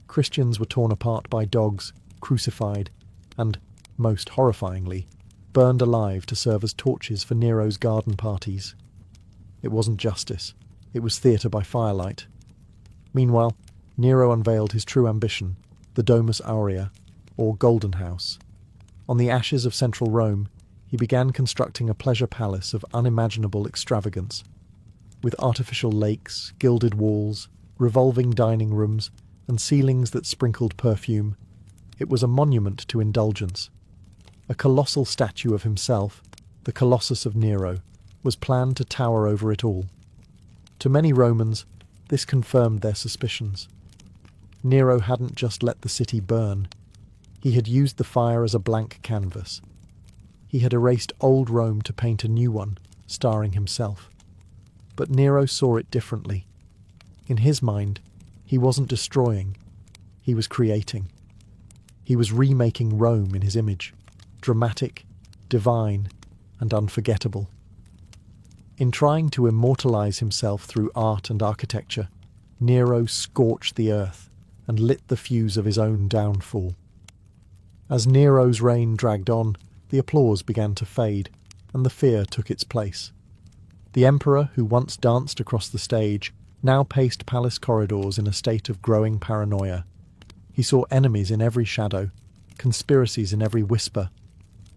Christians were torn apart by dogs, crucified, and, most horrifyingly, burned alive to serve as torches for Nero's garden parties. It wasn't justice. It was theatre by firelight. Meanwhile, Nero unveiled his true ambition, the Domus Aurea, or Golden House. On the ashes of central Rome, he began constructing a pleasure palace of unimaginable extravagance. With artificial lakes, gilded walls, revolving dining rooms, and ceilings that sprinkled perfume, it was a monument to indulgence. A colossal statue of himself, the Colossus of Nero, was planned to tower over it all. To many Romans, this confirmed their suspicions. Nero hadn't just let the city burn. He had used the fire as a blank canvas. He had erased old Rome to paint a new one, starring himself. But Nero saw it differently. In his mind, he wasn't destroying, he was creating. He was remaking Rome in his image, dramatic, divine, and unforgettable. In trying to immortalize himself through art and architecture, Nero scorched the earth and lit the fuse of his own downfall. As Nero's reign dragged on, the applause began to fade, and the fear took its place. The emperor, who once danced across the stage, now paced palace corridors in a state of growing paranoia. He saw enemies in every shadow, conspiracies in every whisper.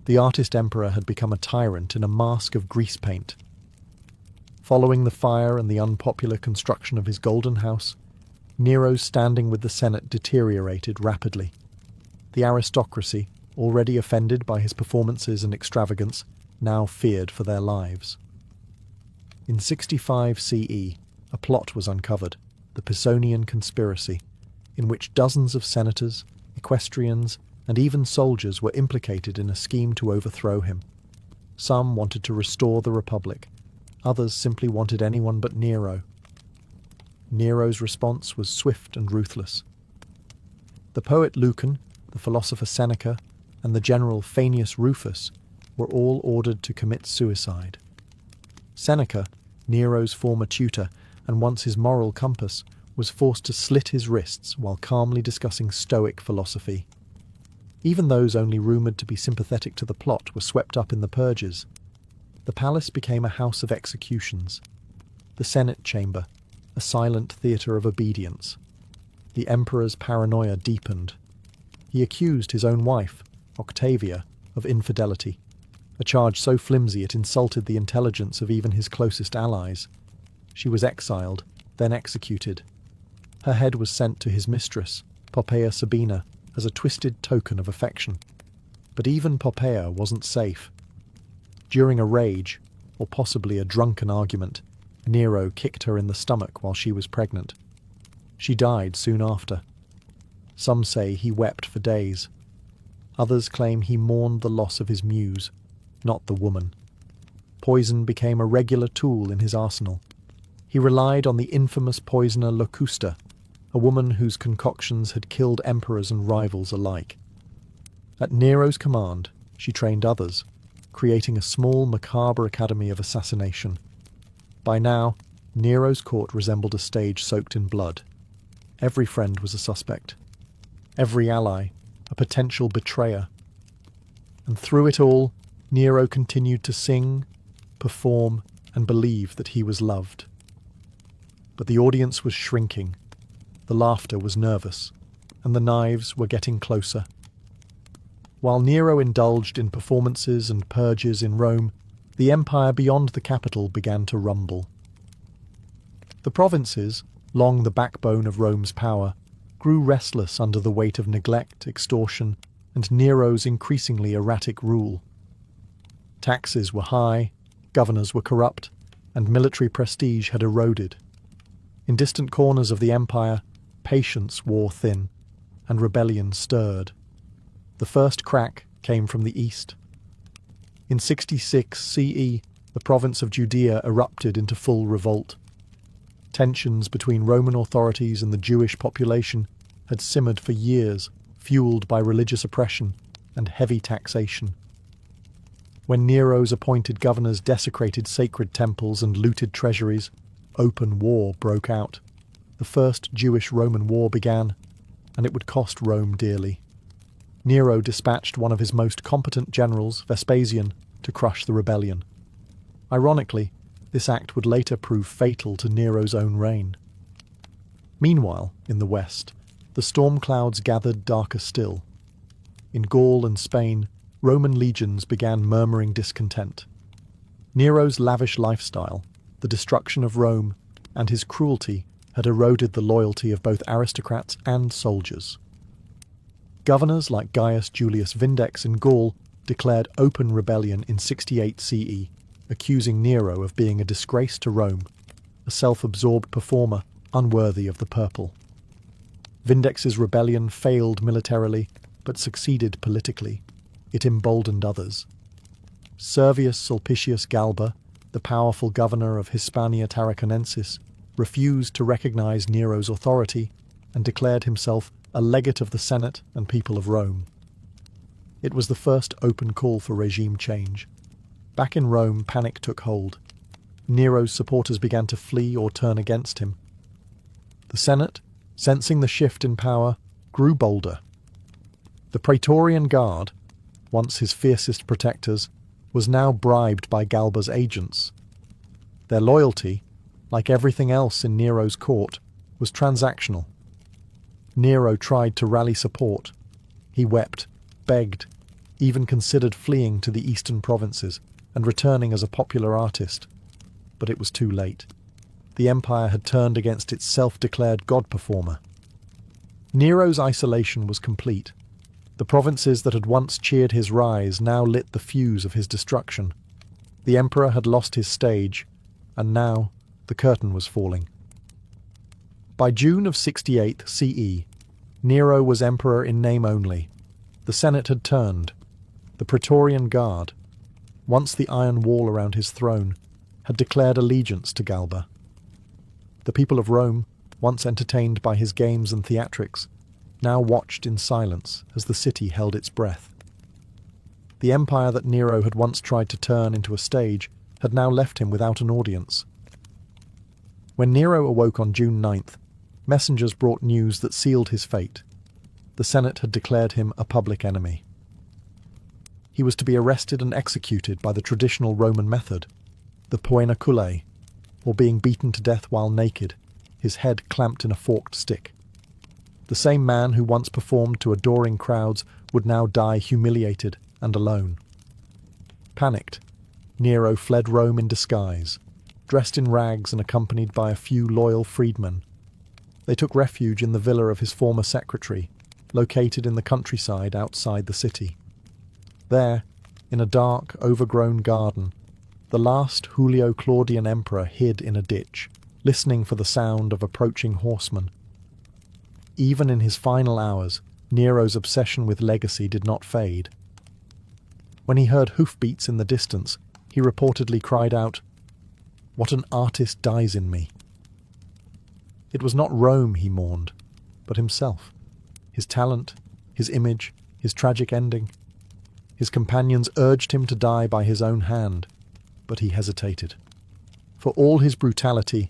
The artist emperor had become a tyrant in a mask of grease paint. Following the fire and the unpopular construction of his golden house, Nero's standing with the Senate deteriorated rapidly. The aristocracy, already offended by his performances and extravagance, now feared for their lives. In 65 CE, a plot was uncovered, the Pisonian conspiracy, in which dozens of senators, equestrians, and even soldiers were implicated in a scheme to overthrow him. Some wanted to restore the Republic, others simply wanted anyone but Nero. Nero's response was swift and ruthless. The poet Lucan, the philosopher Seneca, and the general Faenius Rufus were all ordered to commit suicide. Seneca, Nero's former tutor and once his moral compass, was forced to slit his wrists while calmly discussing Stoic philosophy. Even those only rumoured to be sympathetic to the plot were swept up in the purges. The palace became a house of executions. The Senate chamber, a silent theatre of obedience. The emperor's paranoia deepened. He accused his own wife, Octavia, of infidelity, a charge so flimsy it insulted the intelligence of even his closest allies. She was exiled, then executed. Her head was sent to his mistress, Poppaea Sabina, as a twisted token of affection. But even Poppaea wasn't safe. During a rage, or possibly a drunken argument, Nero kicked her in the stomach while she was pregnant. She died soon after. Some say he wept for days. Others claim he mourned the loss of his muse, not the woman. Poison became a regular tool in his arsenal. He relied on the infamous poisoner Locusta, a woman whose concoctions had killed emperors and rivals alike. At Nero's command, she trained others, creating a small macabre academy of assassination. By now, Nero's court resembled a stage soaked in blood. Every friend was a suspect. Every ally, a potential betrayer. And through it all, Nero continued to sing, perform, and believe that he was loved. But the audience was shrinking. The laughter was nervous, and the knives were getting closer. While Nero indulged in performances and purges in Rome, the empire beyond the capital began to rumble. The provinces, long the backbone of Rome's power, grew restless under the weight of neglect, extortion, and Nero's increasingly erratic rule. Taxes were high, governors were corrupt, and military prestige had eroded. In distant corners of the empire, patience wore thin, and rebellion stirred. The first crack came from the east. In 66 CE, the province of Judea erupted into full revolt. Tensions between Roman authorities and the Jewish population had simmered for years, fueled by religious oppression and heavy taxation. When Nero's appointed governors desecrated sacred temples and looted treasuries, open war broke out. The First Jewish-Roman War began, and it would cost Rome dearly. Nero dispatched one of his most competent generals, Vespasian, to crush the rebellion. Ironically, this act would later prove fatal to Nero's own reign. Meanwhile, in the west, the storm clouds gathered darker still. In Gaul and Spain, Roman legions began murmuring discontent. Nero's lavish lifestyle, the destruction of Rome, and his cruelty had eroded the loyalty of both aristocrats and soldiers. Governors like Gaius Julius Vindex in Gaul declared open rebellion in 68 CE, accusing Nero of being a disgrace to Rome, a self-absorbed performer unworthy of the purple. Vindex's rebellion failed militarily, but succeeded politically. It emboldened others. Servius Sulpicius Galba, the powerful governor of Hispania Tarraconensis, refused to recognize Nero's authority and declared himself a legate of the Senate and people of Rome. It was the first open call for regime change. Back in Rome, panic took hold. Nero's supporters began to flee or turn against him. The Senate, sensing the shift in power, grew bolder. The Praetorian Guard, once his fiercest protectors, was now bribed by Galba's agents. Their loyalty, like everything else in Nero's court, was transactional. Nero tried to rally support. He wept, begged, even considered fleeing to the eastern provinces and returning as a popular artist. But it was too late. The empire had turned against its self-declared god performer. Nero's isolation was complete. The provinces that had once cheered his rise now lit the fuse of his destruction. The emperor had lost his stage, and now the curtain was falling. By June of 68 CE, Nero was emperor in name only. The Senate had turned. The Praetorian Guard, once the iron wall around his throne, had declared allegiance to Galba. The people of Rome, once entertained by his games and theatrics, now watched in silence as the city held its breath. The empire that Nero had once tried to turn into a stage had now left him without an audience. When Nero awoke on June 9th, messengers brought news that sealed his fate. The Senate had declared him a public enemy. He was to be arrested and executed by the traditional Roman method, the poenaculae, or being beaten to death while naked, his head clamped in a forked stick. The same man who once performed to adoring crowds would now die humiliated and alone. Panicked, Nero fled Rome in disguise, dressed in rags and accompanied by a few loyal freedmen. They took refuge in the villa of his former secretary, located in the countryside outside the city. There, in a dark, overgrown garden, the last Julio Claudian emperor hid in a ditch, listening for the sound of approaching horsemen. Even in his final hours, Nero's obsession with legacy did not fade. When he heard hoofbeats in the distance, he reportedly cried out, "What an artist dies in me!" It was not Rome he mourned, but himself, his talent, his image, his tragic ending. His companions urged him to die by his own hand, but he hesitated. For all his brutality,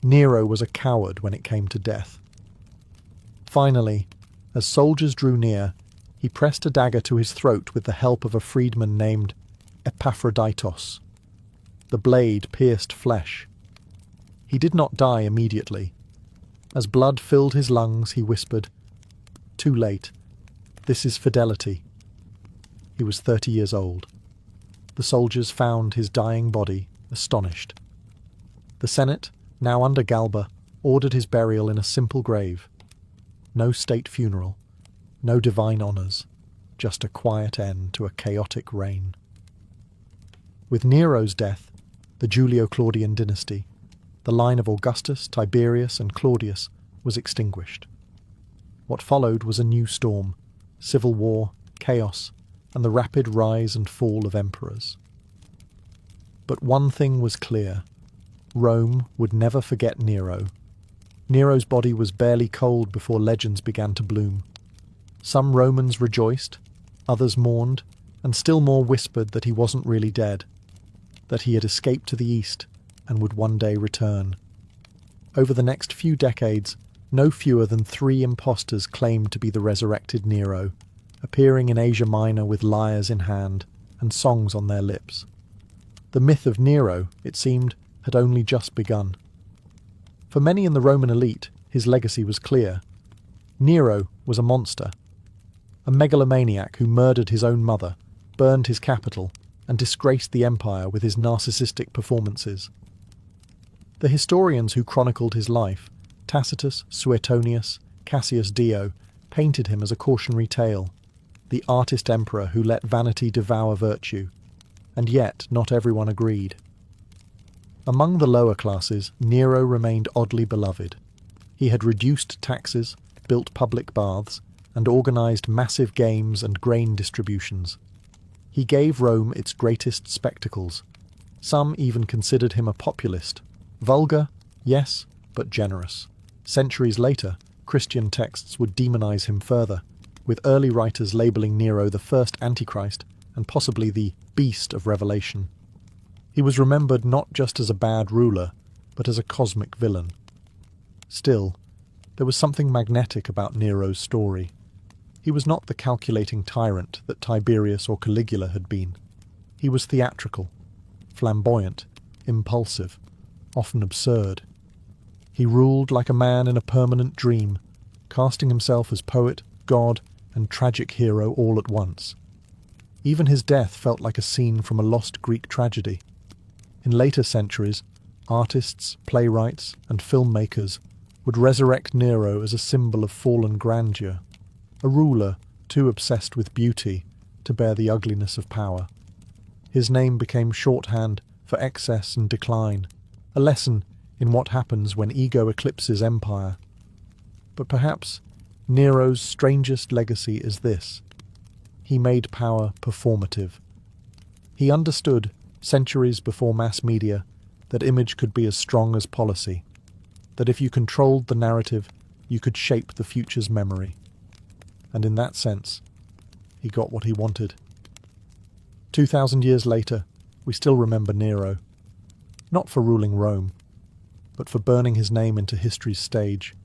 Nero was a coward when it came to death. Finally, as soldiers drew near, he pressed a dagger to his throat with the help of a freedman named Epaphroditos. The blade pierced flesh. He did not die immediately. As blood filled his lungs, he whispered, "Too late. This is fidelity." He was 30 years old. The soldiers found his dying body, astonished. The Senate, now under Galba, ordered his burial in a simple grave. No state funeral, no divine honours, just a quiet end to a chaotic reign. With Nero's death, the Julio-Claudian dynasty, the line of Augustus, Tiberius and Claudius, was extinguished. What followed was a new storm, civil war, chaos, and the rapid rise and fall of emperors. But one thing was clear. Rome would never forget Nero. Nero's body was barely cold before legends began to bloom. Some Romans rejoiced, others mourned, and still more whispered that he wasn't really dead, that he had escaped to the east and would one day return. Over the next few decades, no fewer than 3 impostors claimed to be the resurrected Nero, appearing in Asia Minor with lyres in hand and songs on their lips. The myth of Nero, it seemed, had only just begun. For many in the Roman elite, his legacy was clear. Nero was a monster, a megalomaniac who murdered his own mother, burned his capital, and disgraced the empire with his narcissistic performances. The historians who chronicled his life, Tacitus, Suetonius, Cassius Dio, painted him as a cautionary tale, the artist emperor who let vanity devour virtue, and yet not everyone agreed. Among the lower classes, Nero remained oddly beloved. He had reduced taxes, built public baths, and organised massive games and grain distributions. He gave Rome its greatest spectacles. Some even considered him a populist. Vulgar, yes, but generous. Centuries later, Christian texts would demonize him further, with early writers labeling Nero the first Antichrist and possibly the beast of Revelation. He was remembered not just as a bad ruler, but as a cosmic villain. Still, there was something magnetic about Nero's story. He was not the calculating tyrant that Tiberius or Caligula had been. He was theatrical, flamboyant, impulsive, often absurd. He ruled like a man in a permanent dream, casting himself as poet, god, and tragic hero all at once. Even his death felt like a scene from a lost Greek tragedy. In later centuries, artists, playwrights, and filmmakers would resurrect Nero as a symbol of fallen grandeur, a ruler too obsessed with beauty to bear the ugliness of power. His name became shorthand for excess and decline, a lesson in what happens when ego eclipses empire. But perhaps Nero's strangest legacy is this: he made power performative. He understood, centuries before mass media, that image could be as strong as policy, that if you controlled the narrative, you could shape the future's memory. And in that sense, he got what he wanted. 2,000 years later, we still remember Nero, not for ruling Rome, but for burning his name into history's stage,